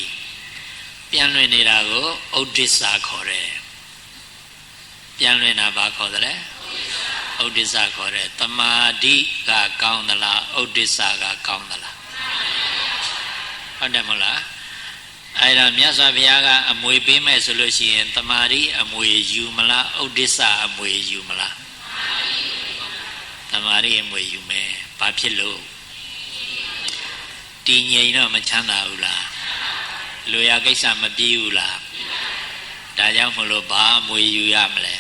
ပြန့်လွင့်နေတာကိုဥဒိစ္စခေါ်တယ်ပြန့်လွင့်တာဘာခေါ်သလဲဥဒိစ္စခေါ်တယ်သမာဓိကကောင်းသလားဥဒိစ္စကကောင်းသလားဟုတ်တယ်မဟုတ်လားအဲ့ဒါမြတ်စွာဘုရားကအမွေပေးမဲ့ဆိုလို့ရှိရင်သမာဓိအမွေယူမလားဥဒိစ္စအမွေယူမလားသမာဓိအမွေယူမယ်ဘာဖြစ်လို့တည်ငြိမ်တော့မချမ်းသာဘူးလားလိုရာကိစ္စမပြေးဘူးလားဒါကြောင့်မလို့ဘာအမွေယူရမလဲ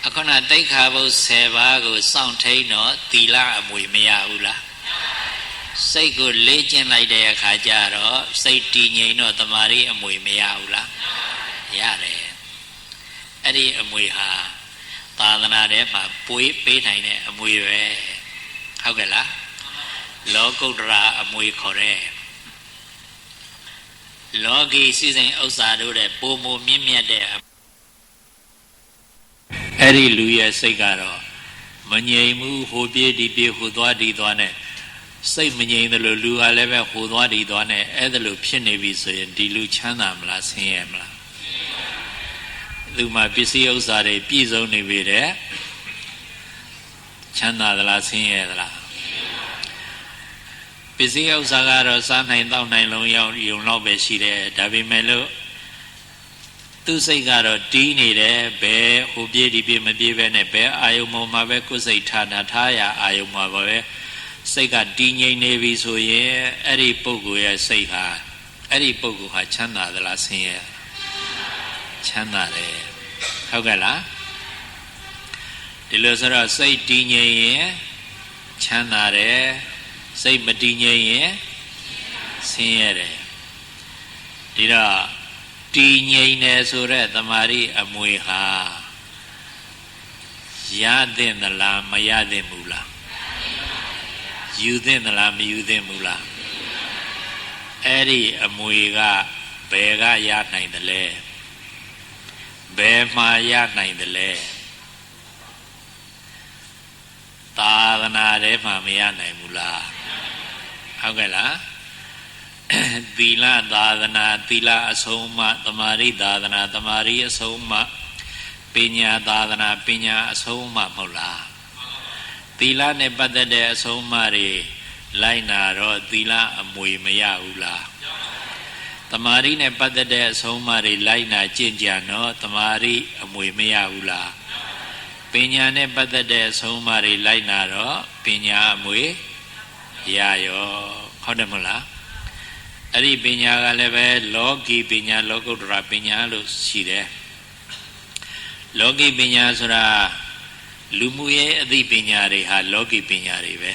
အခုနတိက္ခာပုဒ်10ပါးကိုစောင့်ထိန်တော့သီလအမွေမရဘူးလားစိတ်ကိုလေ့ကျင့်လိုက်တဲ့အခါကျတော့စိတ်တည်ငြိမ်တော့တမာရီအမွေမရဘူးလားရတယ်အဲ့ဒီအမွေဟာသာသနာထဲမှာပွေးပေးနိုင်တဲ့အမွေပဲဟုတ်ကဲ့လားလောကုတ္တရာအမွေခေါ်တဲ့လောကီစည်းစိမ်ဥစ္စာတို့တဲ့ပုံမမြင့်မြတ်တဲ့အဲ့ဒီလူရဲ့စိတ်ကတော့မငြိမ်ဘူးဟိုပြေးဒီပြေးဟိုသွားဒီသွားနဲ့စိတ်မငြိမ်တယ်လို့လူကလည်းပဲဟိုသွားဒီသွားနဲ့အဲ့ဒါလို့ဖြစ်နေပြီဆိုရင်ဒီလူချမ်းသာမလားဆင်းရဲမလားသူမှပစ္စည်းဥစ္စာတွေပြည့်စုံနေပြီတဲ့ချမ်းသာသလားဆင်းရဲသလားပစ္စည်းဥစ္စာကတော့စားနိုင်တောက်နိုင်လုံးရောက်ယုံတော့ပဲရှိတယ်ဒါပေမဲ့လို့သူစိတ်ကတော့တီးနေတယ်ဘယ်ဟိုပြေးဒီပြေးမပြေးပဲနဲ့ဘယ်အာယုံပေါ်မှာပဲကိုယ်စိတ်ထားရအာယုံမှာပဲစိတ်ကတည်ငြိမ်နေပြီဆိုရင်အဲ့ဒီပုဂ္ဂိုလ်ရဲ့စိတ်ဟာအဲ့ဒီပုဂ္ဂိုလ်ဟာချမ်းသာသလားဆင်းရဲချမ်းသာတယ်ဟုတ်ကဲ့လားဒီလိုဆိုတော့စိတ်တည်ငြိမ်ရင်ချမ်းသာတယ်စိတ်မတည်ငြိမ်ရင်ဆင်းရဲတယ်ဒီတော့တည်ငြိမ်တယ်ဆိုတဲ့တမာရီအမွေဟာရသင့်သလားမရသင့်ဘူးလားယူသင့်သလားမယူသင့်ဘူးလားအဲ့ဒီအမွေကဘယ်ကရနိုင်တယ်လဲဘယ်မှာရနိုင်တယ်လဲသာသနာထဲမှာမရနိုင်ဘူးလားဟုတ်ကဲ့လားသီလသာသနာသီလအဆုံးအမသမာဓိသာသနာသမာဓိအဆုံးအမပညာသာသနာပညာအဆုံးအမမဟုတ်လားသီလနဲ့ပတ်သက်တဲ့အဆုံးအမတွေလိုက်နာတော့သီလအမွေမရဘူးလားသမာဓိနဲ့ပတ်သက်တဲ့အဆုံးအမတွေလိုက်နာကျင့်ကြံတော့သမာဓိအမွေမရဘူးလားပညာနဲ့ပတ်သက်တဲ့အဆုံးအမတွေလိုက်နာတော့ပညာအမွေရရောဟုတ်တယ်မဟုတ်လားအဲ့ဒီပညာကလည်းပဲလောကီပညာလောကုတ္တရာပညာလို့ရှိတယ်လောကီပညာဆိုတာလူမှုရေးအသိပညာတွေဟာလောကီပညာတွေပဲ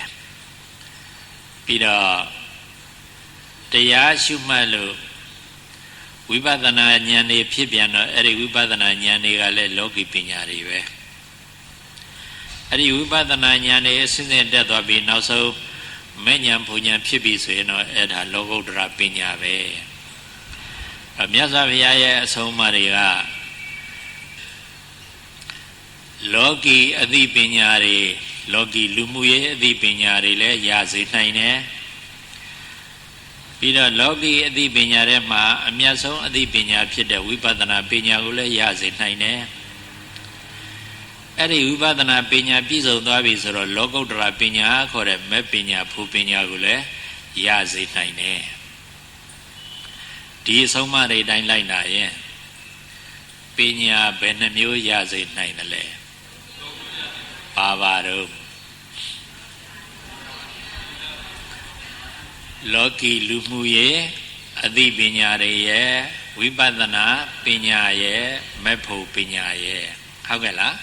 ပြီးတော့တရားရှုမှတ်လို့ဝိပဿနာဉာဏ်တွေဖြစ်ပြန်တော့အဲ့ဒီဝိပဿနာဉာဏ်တွေကလည်းလောကီပညာတွေပဲ အဲ့ဒီဝိပဿနာဉာဏ်နဲ့အစဉ်စဉ်တက်သွားပြီးနောက်ဆုံးမဲ့ဉာဏ်ဘုံဉာဏ်ဖြစ်ပြီဆိုရင်တော့အဲ့ဒါလောကုတ္တရာပညာပဲမြတ်စွာဘုရားရဲ့အဆုံးအမတွေကလောကီအသိပညာတွေလောကီလူမှုရေးအသိပညာတွေလည်းရစေနိုင်တယ်ပြီးတော့လောကီအသိပညာထဲမှာအမြတ်ဆုံးအသိပညာဖြစ်တဲ့ဝိပဿနာပညာကိုလည်းရစေနိုင်တယ်အဲ့ဒီဝိပဿနာပညာပြည့်စုံသွားပြီဆိုတော့လောကုတ္တရာပညာခေါ်တဲ့မဲ့ပညာဖူပညာကိုလည်းရစေနိုင်တယ်ဒီအဆုံးအမတွေတိုင်းလိုက်နာရင်ပညာဘယ်နှမျိုးရစေနိုင်တယ်လဲပါတော့လောကီလူမှုရေးအသိပညာတွေရဲ့ဝိပဿနာပညာရဲ့မဲ့ဖို့ပညာရဲ့ဟုတ်ကဲ့လား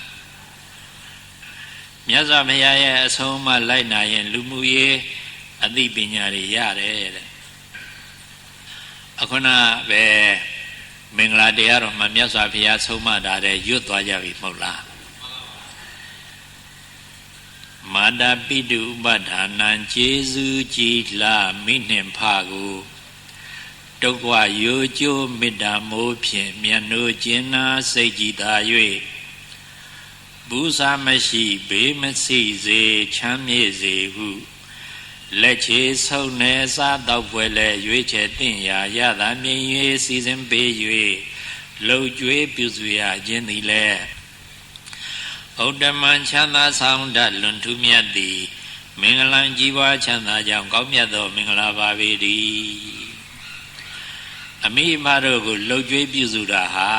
မြတ်စွာဘုရားရဲ့အဆုံးအမလိုက်နာရင်လူမှုရေးအသိပညာတွေရတယ်တဲ့အခုနပဲမင်္ဂလာတရားတော်မှာမြတ်စွာဘုရားဆုံးမတာတဲ့ရွတ်သွားကြပြီမဟုတ်လားမာတာပိတုဥပဒါနံကျေစုကြည်လာမိနှင့်ဖကိုဒုက္ခရိုးကျိုးမေတ္တာမိုးဖြင့်မြတ်နိုးကျင်နာစိတ်ကြည်သာ၍ဘူးစာမရှိဘေးမရှိစေချမ်းမြေ့စေဟုလက်ချေဆုံးနေစားတော့ဖွယ်လဲရွေးချယ်တင်ရာရတာမြင်၍စီစဉ်ပေး၍လှုပ်ကြွေးပြုစုရခြင်းသည်လဲဥဒ္ဓမံချမ်းသာဆောင်တတ်လွန်ထူးမြတ်သည်မင်္ဂလံကြီးပွားချမ်းသာကြောင့်ကောင်းမြတ်သောမင်္ဂလာပါပေတည်းအမိအမတို့ကိုလှုပ်ကြွေးပြုစုတာဟာ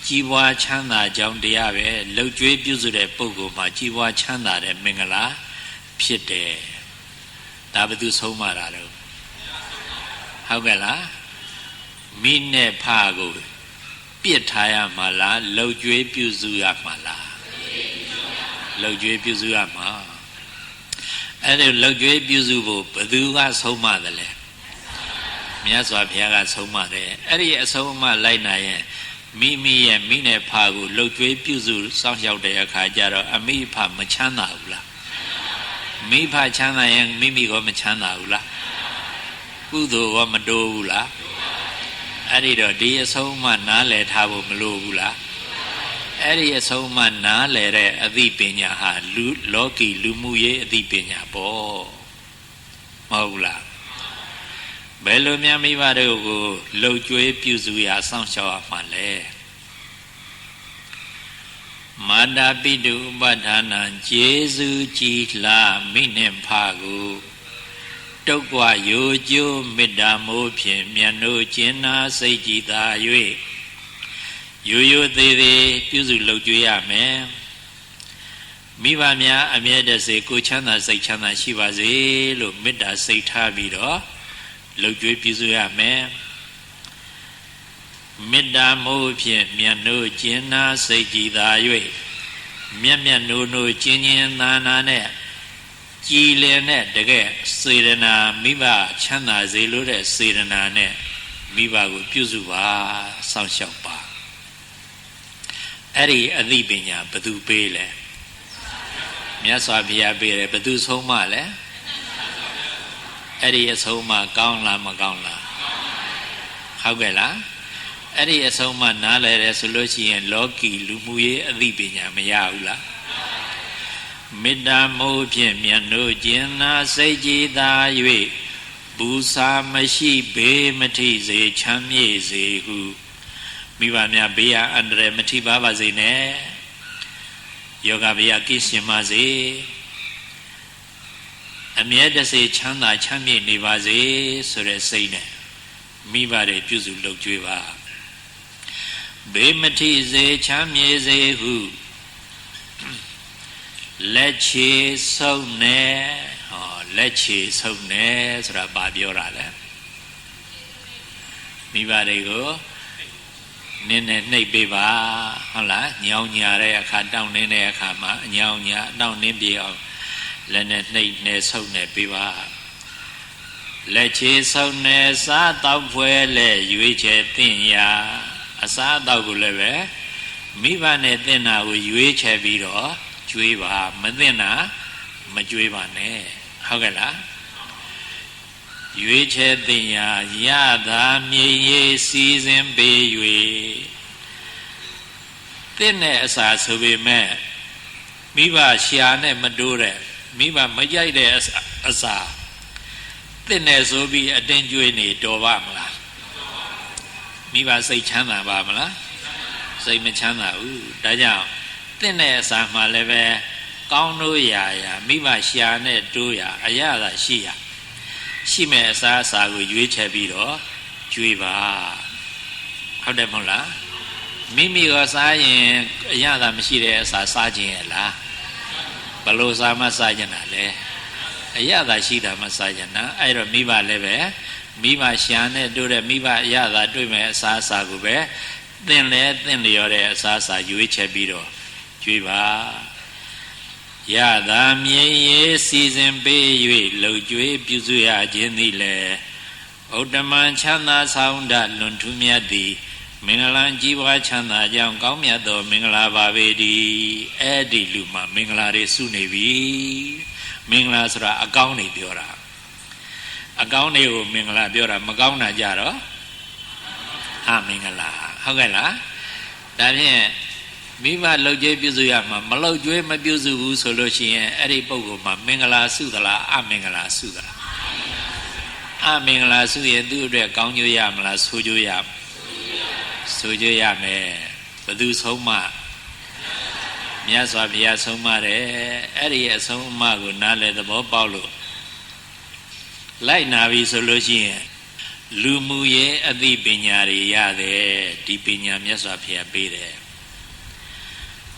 ကြီးပွားချမ်းသာကြောင့်တရားပဲလှုပ်ကြွေးပြုစုတဲ့ပုဂ္ဂိုလ်မှာကြီးပွားချမ်းသာတဲ့မင်္ဂလာဖြစ်တယ်ဒါဘယ်သူဆုံးမတာတော့ဟုတ်ကဲ့လားမိနဲ့ဖကိုပြစ်ထားရမှာလားလှုပ်ကြွေးပြုစုရမှာလားလှုပ်ကြွေးပြုစုရမှာအဲ့ဒီလှုပ်ကြွေးပြုစုဖို့ဘယ်သူကဆုံးမတယ်လဲမြတ်စွာဘုရားကဆုံးမတယ်အဲ့ဒီအဆုံးအမလိုက်နိုင်ရင်မိမိရဲ့မိနဲ့ဖကိုလှုပ်ကြွေးပြုစုစောင့်ရှောက်တဲ့အခါကျတော့အမိဖမချမ်းသာဘူးလားမိဖချမ်းသာရင်မိမိကမချမ်းသာဘူးလားကုသိုလ်ကမတိုးဘူးလားအဲ့ဒီတော့ဒီအဆုံးအမနားလည်ထားဖို့မလိုဘူးလားအဲ့ဒီအဆုံးအမနားလည်တဲ့အသိပညာဟာလောကီလူမှုရေးအသိပညာပေါ့မဟုတ်လားဘယ်လိုများမိဘတို့ကိုလှုပ်ကြွေးပြုစုရစောင့်ရှောက်ရမှာလဲမာတာပိတုဥပဒါနံကျေစုကြည်လာမိနှင့်ဖကိုဒုက္ခရိုးကျိုးမေတ္တာမိုးဖြင့်မြတ်နိုးကျင်နာစိတ်ကြည်သာ၍ရိုးရိုးသေးသေးပြုစုလှုပ်ကြွေးရမယ်မိဘများအမြဲတစေကိုချမ်းသာစိတ်ချမ်းသာရှိပါစေလို့မေတ္တာစိတ်ထားပြီးတော့လှုပ်ကြွေးပြုစုရမယ်မေတ္တာမိုးဖြင့်မြတ်နိုးကျင်နာစိတ်ကြည်သာ၍မြတ်မြတ်နိုးနိုးကျင်ကျင်သာနာနဲ့ကြည်လင်တဲ့တကယ်စေရနာမိဘချမ်းသာစေလို့တဲ့စေရနာနဲ့မိဘကိုပြုစုပါစောင့်ရှောက်ပါအဲ့ဒီအသိပညာဘယ်သူပေးလဲမြတ်စွာဘုရားပေးတယ်ဘယ်သူဆုံးမလဲအဲ့ဒီအဆုံးအမကောင်းလားမကောင်းလားဟုတ်ကဲ့လားအဲ့ဒီအဆုံးအမနားလည်တယ်ဆိုလို့ရှိရင်လောကီလူမှုရေးအသိပညာမရဘူးလားမေတ္တာမိုးဖြင့်မြတ်နိုးကျင်နာစိတ်ကြည်သာ၍ဘူးစာမရှိဘေးမထိစေချမ်းမြေ့စေဟုမိဘများဘေးရအန္တရာယ်မထိပါစေနဲ့ယောဂဗျာကိရှင်ပါစေအမြဲတစေချမ်းသာချမ်းမြေ့နေပါစေဆိုတဲ့စိတ်နဲ့မိဘတွေပြုစုလုပ်ကြွေးပါဘေးမထိစေချမ်းမြေ့စေဟုလက်ချေဆုံးနေဟောလက်ချေဆုံးနေဆိုတာဘာပြောတာလဲမိဘတွေကိုနင်းနဲ့နှိပ်ပေးပါဟုတ်လားညောင်ညာတဲ့အခါတောင်းနေတဲ့အခါမှာညောင်ညာတောင်းနှင်းပြအောင်လက်နဲ့နှိပ်နေဆုံးနေပေးပါလက်ချေဆုံးနေစားတော့ဖွဲလဲရွေးချယ်သင့်ရာအစားတော့ကိုလည်းပဲမိဘနဲ့သင်တာကိုရွေးချယ်ပြီးတော့ ကျွေးပါမသင့်တာမကျွေးပါနဲ့ဟုတ်ကဲ့လားရွေးချယ်သင်ရာရတာမြေရေးစီစဉ်ပေး၍သင့်တဲ့အစာဆိုပေမဲ့မိဘရှာနဲ့မတိုးတဲ့မိဘမကြိုက်တဲ့အစာသင့်နဲ့ဆိုပြီးအတင်းကျွေးနေတော်ပါမလားမိဘစိတ်ချမ်းသာပါမလားစိတ်မချမ်းသာဘူးဒါကြောင့်သင့်တဲ့အစာမှလည်းပဲကောင်းလို့ရာမိဘရှာနဲ့တိုးရာအရသာရှိမဲ့အစာကိုရွေးချယ်ပြီးတော့ကျွေးပါဟုတ်တယ်မဟုတ်လားမိမိကစားရင်အရသာမရှိတဲ့အစာစားခြင်းရဲ့လားဘလို့စားမှစားကြတာလဲအရသာရှိတာမှစားကြတာအဲ့တော့မိဘလည်းပဲမိဘရှာနဲ့တိုးတဲ့မိဘအရသာတွေ့မဲ့အစာကိုပဲသင်လဲသင်လျော်တဲ့အစာရွေးချယ်ပြီးတော့ကျွေးပါရတာမြေရေးစီစဉ်ပေး၍လှုပ်ကြွေးပြုစုရခြင်းသည်လေဥတ္တမချမ်းသာဆောင်တလွန်ထူးမြတ်သည်မင်္ဂလာကြီးပွားချမ်းသာကြောင်းကောင်းမြတ်သောမင်္ဂလာပါပေတည်းအဲ့ဒီလူမှာမင်္ဂလာတွေစုနေပြီမင်္ဂလာဆိုတာအကောင်းတွေပြောတာအကောင်းတွေကိုမင်္ဂလာပြောတာမကောင်းတာကြတော့အမင်္ဂလာဟုတ်ကဲ့လားဒါဖြင့်မိဘလှုပ်ကြွေးပြုစုရမှာမလှုပ်ကြွေးမပြုစုဘူးဆိုလို့ရှိရင်အဲ့ဒီပုဂ္ဂိုလ်မှာမင်္ဂလာစုသလားအမင်္ဂလာစုသလားအမင်္ဂလာစုရင်သူ့အတွက်ကောင်းကျိုးရမလားဆိုးကျိုးရဆိုးကျိုးရမယ်ဘယ်သူဆုံးမမြတ်စွာဘုရားဆုံးမတယ်အဲ့ဒီအဆုံးအမကိုနားလည်သဘောပေါက်လို့လိုက်နာပြီဆိုလို့ရှိရင်လူမှုရေးအသိပညာတွေရတယ်ဒီပညာမြတ်စွာဘုရားပေးတယ်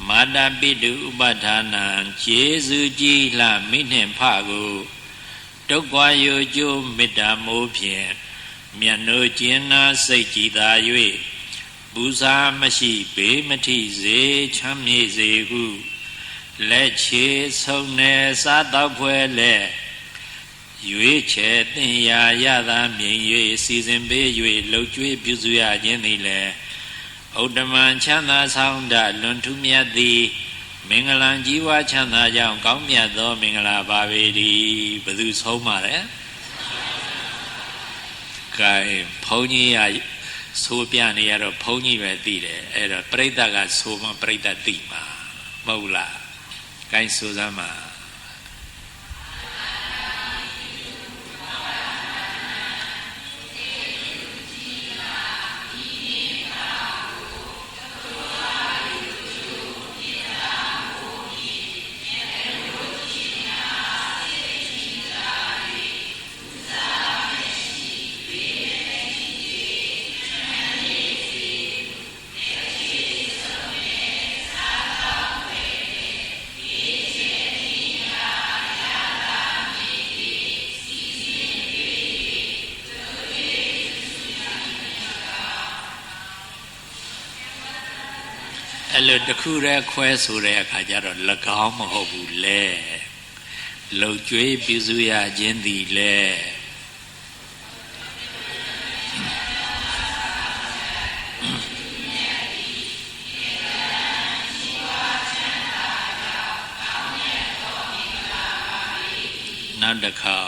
မာတာပိတုဥပဌာနံကျေစုကြည်လှမိနှင့်ဖကိုဒုက္ခယောကျိုးမေတ္တာမိုးဖြင့်မြတ်နိုးကျင်နာစိတ်ကြည်သာ၍ပူဇာမရှိဘေးမထိစေချမ်းမြေ့စေဟုလက်ချေဆုံးနေစားတော့ဖွဲ့လက်ရွေးချယ်သင်ရာရတာမြင်၍စီစဉ်ပေး၍လှုပ်ကြွေးပြုစုရခြင်းသည်လည်းဥတ္တမချမ်းသာဆောင်တလွန်ထူးမြတ်သည်မင်္ဂလာကြီးဝါချမ်းသာကြောင်းကောင်းမြတ်သောမင်္ဂလာပါပေတည်းဘယ်သူဆုံးပါလဲကဲဘုန်းကြီးကဆိုပြနေရတော့ဘုန်းကြီးပဲသိတယ်အဲ့တော့ပြိဿကဆိုမှပြိဿသိမှာမဟုတ်လားကဲဆိုစမ်းပါအဲ့လိုတခုတည်းခွဲဆိုတဲ့အခါကျတော့၎င်းမဟုတ်ဘူးလေလှုပ်ကြွေးပြုစုရခြင်းသည်လေနောက်တစ်ခါ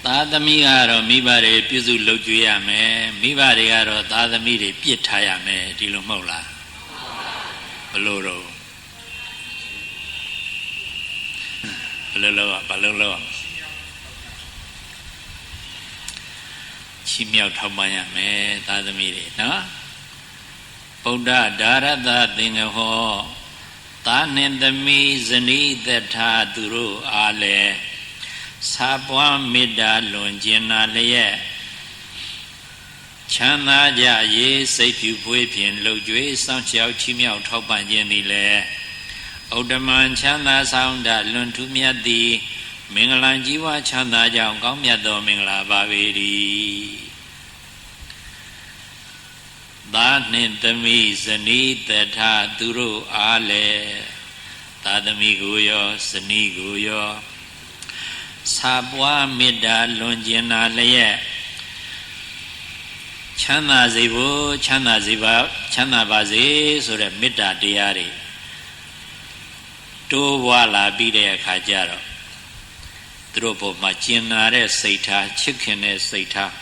သားသမီးကတော့မိဘတွေပြုစုလုပ်ကြွေးရမယ်မိဘတွေကတော့သားသမီးတွေပြစ်ထားရမယ်ဒီလိုမဟုတ်လားဘလို့တော့ဘလို့လောက်ချီးမြှောက်ထောက်ပံ့ရမယ်သားသမီးတွေနော် ဗုဒ္ဓဒါရတသင်္ဃဟောသာနှင့်သမီးဇနီးသက်ထာသူတို့အားလည်းစာပွားမေတ္တာလွန်ကျင်နာလျက်ချမ်းသာကြရေးစိတ်ဖြူဖွေးဖြင့်လှုပ်ကြွေးစောင့်ရှောက်ချီးမြှောက်ထောက်ပံ့ခြင်းသည်လည်းဥဒ္ဓမံချမ်းသာဆောင်တလွန်ထူးမြတ်သည်မင်္ဂလာကြီးပွားချမ်းသာကြောင်းကောင်းမြတ်သောမင်္ဂလာပါပေ၏သားနှင့်သမီးဇနီးသက်ထာသူတို့အားလည်းသားသမီးကိုရောဇနီးကိုရောစာပွားမေတ္တာလွန်ကျင်နာလျက်ချမ်းသာစေဖို့ချမ်းသာစေပါချမ်းသာပါစေဆိုတဲ့မေတ္တာတရားတွေတိုးပွားလာပြီးတဲ့အခါကျတော့သူတို့ပေါ်မှာကျင်နာတဲ့စိတ်ထားချစ်ခင်တဲ့စိတ်ထား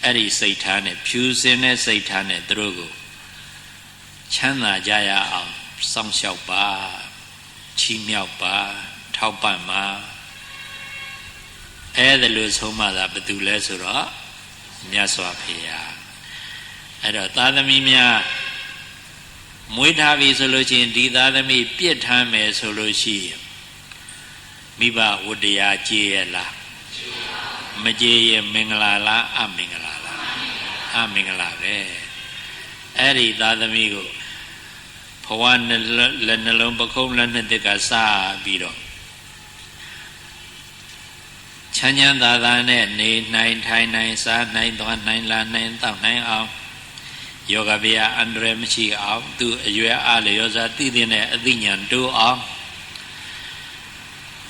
အဲ့ဒီစိတ်ထားနဲ့ဖြူစင်တဲ့စိတ်ထားနဲ့သူတို့ကိုချမ်းသာကြရအောင်စောင့်ရှောက်ပါချီးမြှောက်ပါထောက်ပံ့ပါအဲ့ဒါလို့ဆုံးမတာဘယ်သူလဲဆိုတော့မြတ်စွာဘုရားအဲ့တော့သာသမီများမွေးထားပြီဆိုလို့ရှိရင်ဒီသာသမီပြစ်ထမ်းမယ်ဆိုလို့ရှိရင်မိဘဝတ္တရားကြည်ရလားမကြည်ရင်မင်္ဂလာလားအမင်္ဂလာလားအမင်္ဂလာပဲအဲ့ဒီသာသမီကိုဘဝလက်နှလုံးပခုံးလက်နှစ်သက်ကစပြီးတော့ချမ်းချမ်းသာသာနဲ့နေနိုင်ထိုင်နိုင်စားနိုင်သွားနိုင်လာနိုင်တောက်နိုင်အောင်ယောဂဗျာအန္တရာယ်မရှိအောင်သူအရွယ်အားလျော်စွာသိတဲ့အသိဉာဏ်တိုးအောင်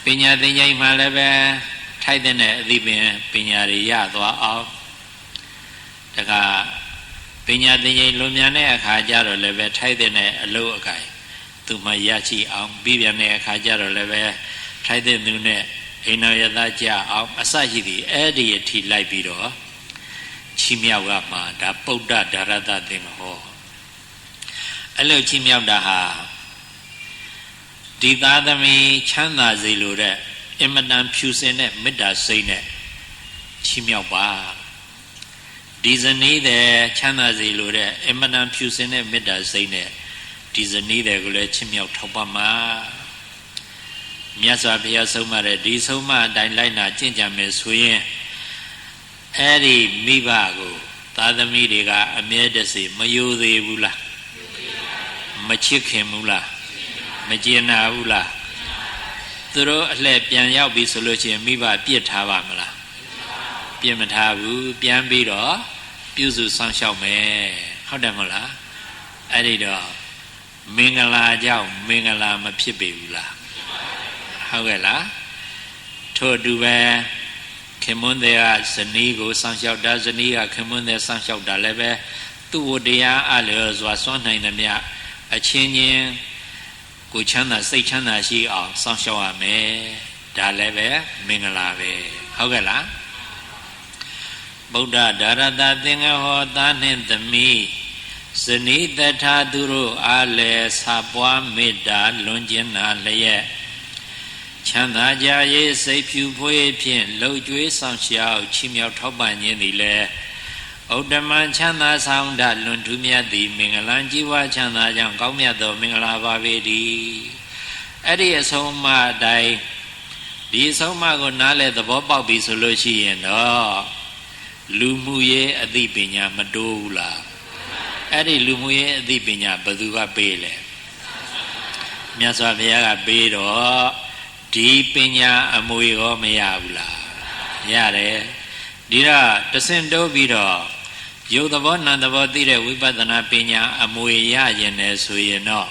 ပညာသင်ချိန်မှလည်းပဲထိုက်တဲ့အသိပညာတွေရသွားအောင်တခါပညာသင်ချိန်လွန်မြန်တဲ့အခါကျတော့လည်းပဲထိုက်တဲ့အလုပ်အကိုင်သူမှရရှိအောင်ပြီးပြန်တဲ့အခါကျတော့လည်းပဲထိုက်တဲ့သူနဲ့အိမ်တော်ရသားကြအောင်အစရှိသည်အဲ့ဒီအထိလိုက်ပြီးတော့ချီးမြှောက်ကမှဒါပုဒ္ဒဒါရတသင်္ဃဟောအဲ့လိုချီးမြှောက်တာဟာဒီသားသမီးချမ်းသာစေလိုတဲ့အင်မတန်ဖြူစင်တဲ့မေတ္တာစိတ်နဲ့ချီးမြှောက်ပါဒီဇနီးတဲ့ချမ်းသာစေလိုတဲ့အင်မတန်ဖြူစင်တဲ့မေတ္တာစိတ်နဲ့ဒီဇနီးတဲ့ကိုလည်းချီးမြှောက်ထောက်ပံ့ပါမြတ်စွာဘုရားဆုံးမတဲ့ဒီဆုံးမအတိုင်းလိုက်နာကျင့်ကြံမယ်ဆိုရင်အဲ့ဒီမိဘကိုသာသမီတွေကအမြဲတစေမယိုသေးဘူးလားမချစ်ခင်ဘူးလားမကျင်နာဘူးလားသူတို့အလှည့်ပြန်ရောက်ပြီဆိုလို့ရှိရင်မိဘပြစ်ထားပါမလားပြစ်မထားဘူးပြန်ပြီးတော့ပြုစုဆောင်ရှောက်မယ်ဟုတ်တယ်မဟုတ်လားအဲ့ဒီတော့မင်္ဂလာကြောင့်မင်္ဂလာမဖြစ်ပေဘူးလားဟုတ်ကဲ့လားထို့အတူပဲခင်မွန်းတဲ့ဇနီးကိုစောင့်ရှောက်တာဇနီးကခင်မွန်းတဲ့စောင့်ရှောက်တာလည်းပဲသူ့ဝတ္တရားအလျော်စွာစွန့်နိုင်သမျှအချင်းချင်းကိုချမ်းသာစိတ်ချမ်းသာရှိအောင်စောင့်ရှောက်ရမယ်ဒါလည်းပဲမင်္ဂလာပဲဟုတ်ကဲ့လားဗုဒ္ဓဒါရတသင်္ဃဟောသားနှင့်သမီးဇနီးသက်ထာသူတို့အားလည်းစာပွားမေတ္တာလွန်ကျင်နာလျက်ချမ်းသာကြရေးစိတ်ဖြူဖွေးဖြင့်လှုပ်ကြွေးဆောင်ရှောက်ချီးမြှောက်ထောက်ပံ့ခြင်းသည်လည်းဥဒ္ဓမံချမ်းသာဆောင်တလွန်ထူးမြတ်သည်မင်္ဂလာကြီးပွားချမ်းသာကြောင်းကောင်းမြတ်သောမင်္ဂလာပါပေ၏အဲ့ဒီအဆုံးအမအတိုင်းဒီအဆုံးအမကိုနားလဲသဘောပေါက်ပြီဆိုလို့ရှိရင်တော့လူမှုရေးအသိပညာမတိုးဘူးလားအဲ့ဒီလူမှုရေးအသိပညာဘယ်သူကပေးလဲမြတ်စွာဘုရားကပေးတော့ဒီပညာအမွေရောမရဘူးလားရတယ်ဒီတော့တဆင့်တိုးပြီးတော့ယုတ်သဘောနံသဘောသိတဲ့ဝိပဿနာပညာအမွေရရင်လည်းဆိုရင်တော့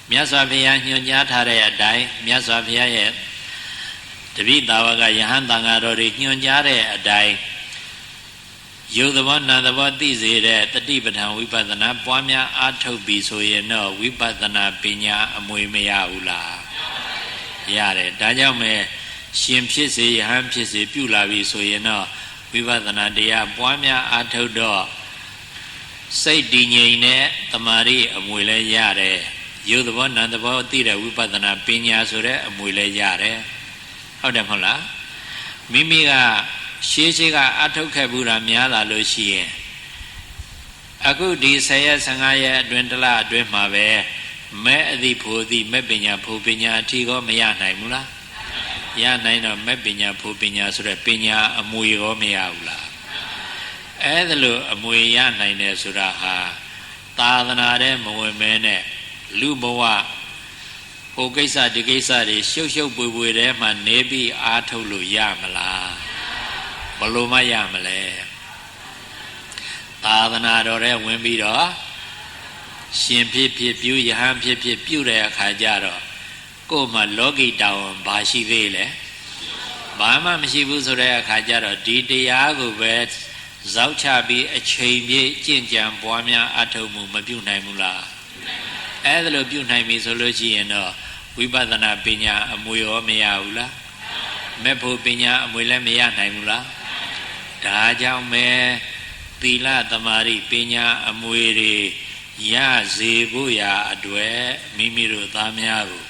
မြတ်စွာဘုရားညွှန်ကြားထားတဲ့အတိုင်းမြတ်စွာဘုရားရဲ့တပိသာဝကယဟန်တန်ဃာတော်တွေညွှန်ကြားတဲ့အတိုင်းယုတ်သဘောနံသဘောသိစေတဲ့တတိပဋ္ဌာန်ဝိပဿနာပွားများအားထုတ်ပြီးဆိုရင်တော့ဝိပဿနာပညာအမွေမရဘူးလားရတယ်ဒါကြောင့်မဲ့ရှင်ဖြစ်စေယဟန်ဖြစ်စေပြုလာပြီဆိုရင်တော့ဝိပဿနာတရားပွားများအားထုတ်တော့စိတ်တည်ငြိမ်တဲ့တမာရီအမွေလည်းရတယ်ယုတ်သဘောနံသဘောသိတဲ့ဝိပဿနာပညာဆိုတဲ့အမွေလည်းရတယ်ဟုတ်တယ်မဟုတ်လားမိမိကရှေးကအထုတ်ခဲ့ဘူးတာများလာလို့ရှိရင် အခုဒီ10ရက်15ရက်အတွင်းတလအတွင်းမှာပဲမဲ့အသည့်ဖို့သည့်မဲ့ပညာဖို့ပညာအထီးကောမရနိုင်ဘူးလားရနိုင်တော့မဲ့ပညာဖို့ပညာဆိုတဲ့ပညာအမွေရောမရဘူးလားအဲ့ဒါလို့အမွေရနိုင်တယ်ဆိုတာဟာသာသနာတဲ့မဝင်မဲနဲ့လူဘဝဟိုကိစ္စဒီကိစ္စတွေရှုပ်ရှုပ်ပွေပွေထဲမှာနေပြီးအားထုတ်လို့ရမလားဘလို့မရမလဲသာသနာတော်ထဲဝင်ပြီးတော့ရှင်ဖြစ်ဖြစ်ပြုယဟန်ဖြစ်ဖြစ်ပြုတဲ့အခါကျတော့ကိုယ်မှာလောကီတောင်းဘာရှိသေးလဲဘာမှမရှိဘူးဆိုတဲ့အခါကျတော့ဒီတရားကိုပဲဇောက်ချပြီးအချိန်ပြည့်ကြင်ကြံပွားများအထုတ်မှုမပြုနိုင်ဘူးလားအဲ့ဒါလိုပြုနိုင်ပြီဆိုလို့ရှိရင်တော့ဝိပဿနာပညာအမွေရောမရဘူးလားမဲ့ဖို့ပညာအမွေလည်းမရနိုင်ဘူးလားဒါကြောင့်ပဲသီလသမာဓိပညာအမွေတွေရစေဖို့ရာအတွက်မိမိတို့သားများကို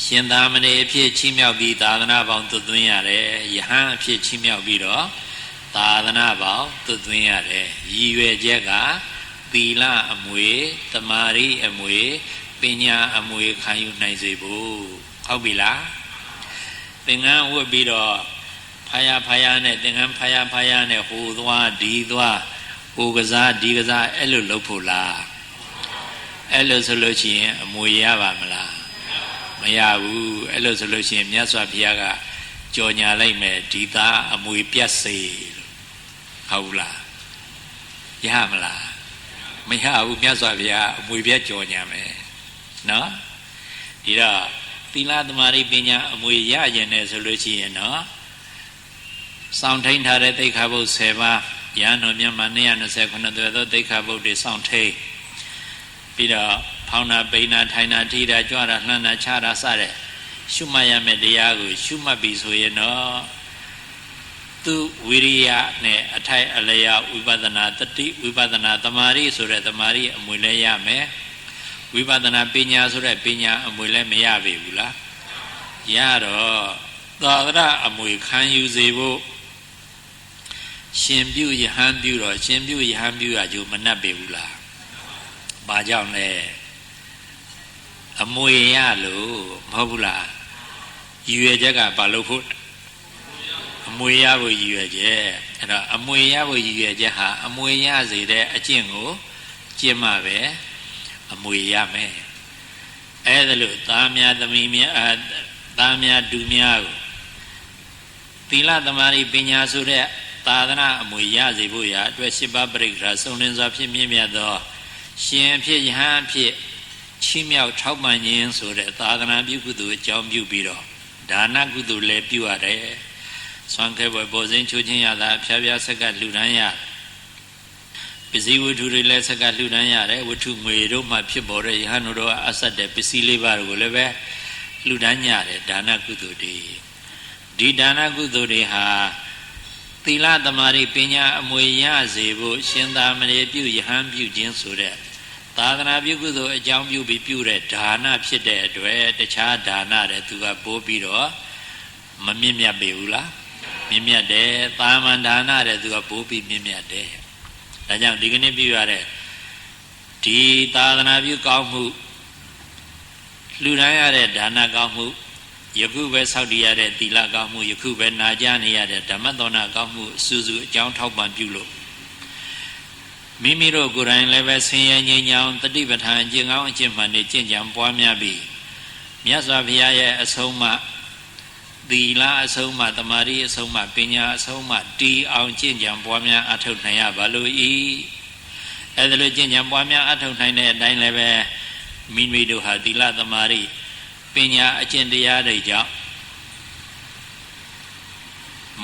ရှင်သာမဏေအဖြစ်ချီးမြှောက်ပြီးသာသနာပေါင်းသွတ်သွင်းရတယ်ယဟန်အဖြစ်ချီးမြှောက်ပြီးတော့သာသနာပေါင်းသွတ်သွင်းရတယ်ရည်ရွယ်ချက်ကသီလအမွေသမာဓိအမွေပညာအမွေခံယူနိုင်စေဖို့ဟုတ်ပြီလားသင်္ကန်းဝတ်ပြီးတော့ဖယားနဲ့သင်္ကန်းဖယားနဲ့ဟိုသွားဒီသွားဟိုကစားဒီကစားအဲ့လိုလုပ်ဖို့လားအဲ့လိုဆိုလို့ရှိရင်အမွေရပါမလားမရဘူးအဲ့လိုဆိုလို့ရှိရင်မြတ်စွာဘုရားကကြော်ညာလိုက်မယ်ဒီသားအမွေပြတ်စေလို့ဟုတ်လားရမလားမရဘူးမြတ်စွာဘုရားအမွေပြတ်ကြော်ညာမယ်နော်ဒီတော့သီလသမာဓိပညာအမွေရရင်လည်းဆိုလို့ရှိရင်နော်စောင့်ထိန်ထားတဲ့သိက္ခာပုဒ်10ပါးရဟန်းတော်မြတ်မှာ229သွဲသောသိက္ခာပုဒ်တွေစောင့်ထိန်ပြီးတော့ဖောင်းတာပိန်တာထိုင်တာထိတာကြွတာလှမ်းတာချတာစတဲ့ရှုမှတ်ရမယ့်တရားကိုရှုမှတ်ပြီဆိုရင်တော့သူဝိရိယနဲ့အထိုက်အလျောက်ဝိပဿနာတတိဝိပဿနာသမာဓိဆိုတဲ့သမာဓိအမွေလည်းရမယ်ဝိပဿနာပညာဆိုတဲ့ပညာအမွေလည်းမရပြီဘူးလားရတော့သာသနာအမွေခံယူစေဖို့ရှင်ပြုယဟန်ပြုတော့ရှင်ပြုယဟန်ပြုရကြိုမနှက်ပေဘူးလားဘာကြောင့်လဲအမွေရလို့မဟုတ်ဘူးလားရည်ရွယ်ချက်ကဘာလို့ဖို့အမွေရဖို့ရည်ရွယ်ချက်အဲ့တော့အမွေရဖို့ရည်ရွယ်ချက်ဟာအမွေရစေတဲ့အကျင့်ကိုကျင့်မှပဲအမွေရမယ်အဲ့ဒါလို့သားများသမီးများသားများဒူများကိုသီလသမာဓိပညာဆိုတဲ့သာသနာအမွေရစေဖို့ရာအတွက်7ပါးပရိက္ခာစုံလင်စွာဖြစ်မြင့်မြတ်သောရှင်အဖြစ်ယဟန်အဖြစ်ချီးမြှောက်ထောက်ပံ့ခြင်းဆိုတဲ့သာသနာပြုကုသိုလ်အကြောင်းပြုပြီးတော့ဒါနကုသိုလ်လည်းပြုရတယ်။ဆွမ်းခဲပွဲပေါ်စဉ်ချိုးခြင်းရတာဖြားဖြားဆက်ကလှူဒန်းရပစ္စည်းဝတ္ထုတွေလည်းဆက်ကလှူဒန်းရတယ်ဝတ္ထုငွေတို့မှဖြစ်ပေါ်တဲ့ယဟန်တို့အဆက်တဲ့ပစ္စည်းလေးပါးကိုလည်းပဲလှူဒန်းရတယ်ဒါနကုသိုလ်တွေဒီဒါနကုသိုလ်တွေဟာသီလသမာဓိပညာအမွေရစေဖို့ရှင်သာမဏေပြုယဟန်ပြုခြင်းဆိုတဲ့သာသနာပြုကုသိုလ်အကြောင်းပြုပြီးပြုတဲ့ဒါနဖြစ်တဲ့အတွက်တခြားဒါနတွေသူကပိုးပြီးတော့မမြင့်မြတ်ပေဘူးလားမြင့်မြတ်တယ်သာမန်ဒါနတွေသူကပိုးပြီးမြင့်မြတ်တယ်ဒါကြောင့်ဒီကနေ့ပြုရတဲ့ဒီသာသနာပြုကောင်းမှုလှူဒန်းရတဲ့ဒါနကောင်းမှုယခုပဲဆောက်တည်ရတဲ့သီလကောင်းမှုယခုပဲနာကြားနေရတဲ့ဓမ္မသောနာကောင်းမှုအစူးစူးအကြောင်းထောက်ပံ့ပြုလို့မိမိတို့ကိုယ်တိုင်လည်းပဲဆင်းရဲငြိမ်းချမ်းတတိပဋ္ဌာန်အကျင့်ကောင်းအကျင့်မှန်တွေကျင့်ကြံပွားများပြီးမြတ်စွာဘုရားရဲ့အဆုံးအမသီလအဆုံးအမသမာဓိအဆုံးအမပညာအဆုံးအမတည်အောင်ကျင့်ကြံပွားများအထောက်နိုင်ရပါလို့ဤအဲဒါလိုကျင့်ကြံပွားများအထောက်နိုင်တဲ့အတိုင်းလည်းပဲမိမိတို့ဟာသီလသမာဓိပညာအကျင့်တရားတွေကြောင့်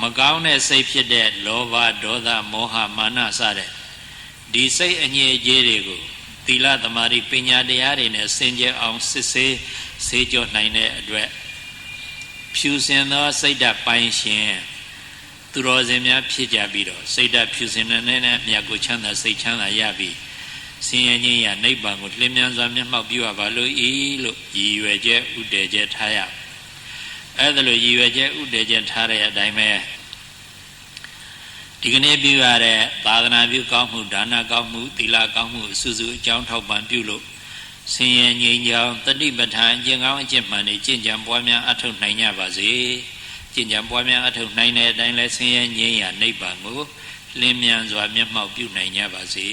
မကောင်းတဲ့စိတ်ဖြစ်တဲ့လောဘဒေါသမောဟမာနစတဲ့ဒီစိတ်အငြိအကျေးတွေကိုသီလသမာဓိပညာတရားတွေနဲ့စင်ကြယ်အောင်စစ်ဆေးဆေးကြောနိုင်တဲ့အတွက်ဖြူစင်သောစိတ်ဓာတ်ပိုင်းရှင်သူတော်စင်များဖြစ်ကြပြီးတော့စိတ်ဓာတ်ဖြူစင်တဲ့နဲ့မြတ်ကိုချမ်းသာစိတ်ချမ်းသာရပြီးဆင်းရဲခြင်းရနိဗ္ဗာန်ကိုလင်းမြန်စွာမျက်မှောက်ပြုရပါလို့ဤလို့ရည်ရွယ်ချက်ဥတည်ချက်ထားရအဲ့ဒါလို့ရည်ရွယ်ချက်ဥတည်ချက်ထားတဲ့အတိုင်းပဲ ဒီကနေ့ပြုရတဲ့သာသနာပြုကောင်းမှုဒါနကောင်းမှုသီလကောင်းမှုအစုစုအကြောင်းထောက်ပံ့ပြုလို့ဆင်းရဲငြိမ်းချမ်းတတိပဋ္ဌာန်အကျင့်ကောင်းအကျင့်မှန်တွေကျင့်ကြံပွားများအထောက်နိုင်ကြပါစေကျင့်ကြံပွားများအထောက်နိုင်တဲ့အတိုင်းလဲဆင်းရဲငြိမ်းရာနိဗ္ဗာန်ကိုလင်းမြန်စွာမျက်မှောက်ပြုနိုင်ကြပါစေ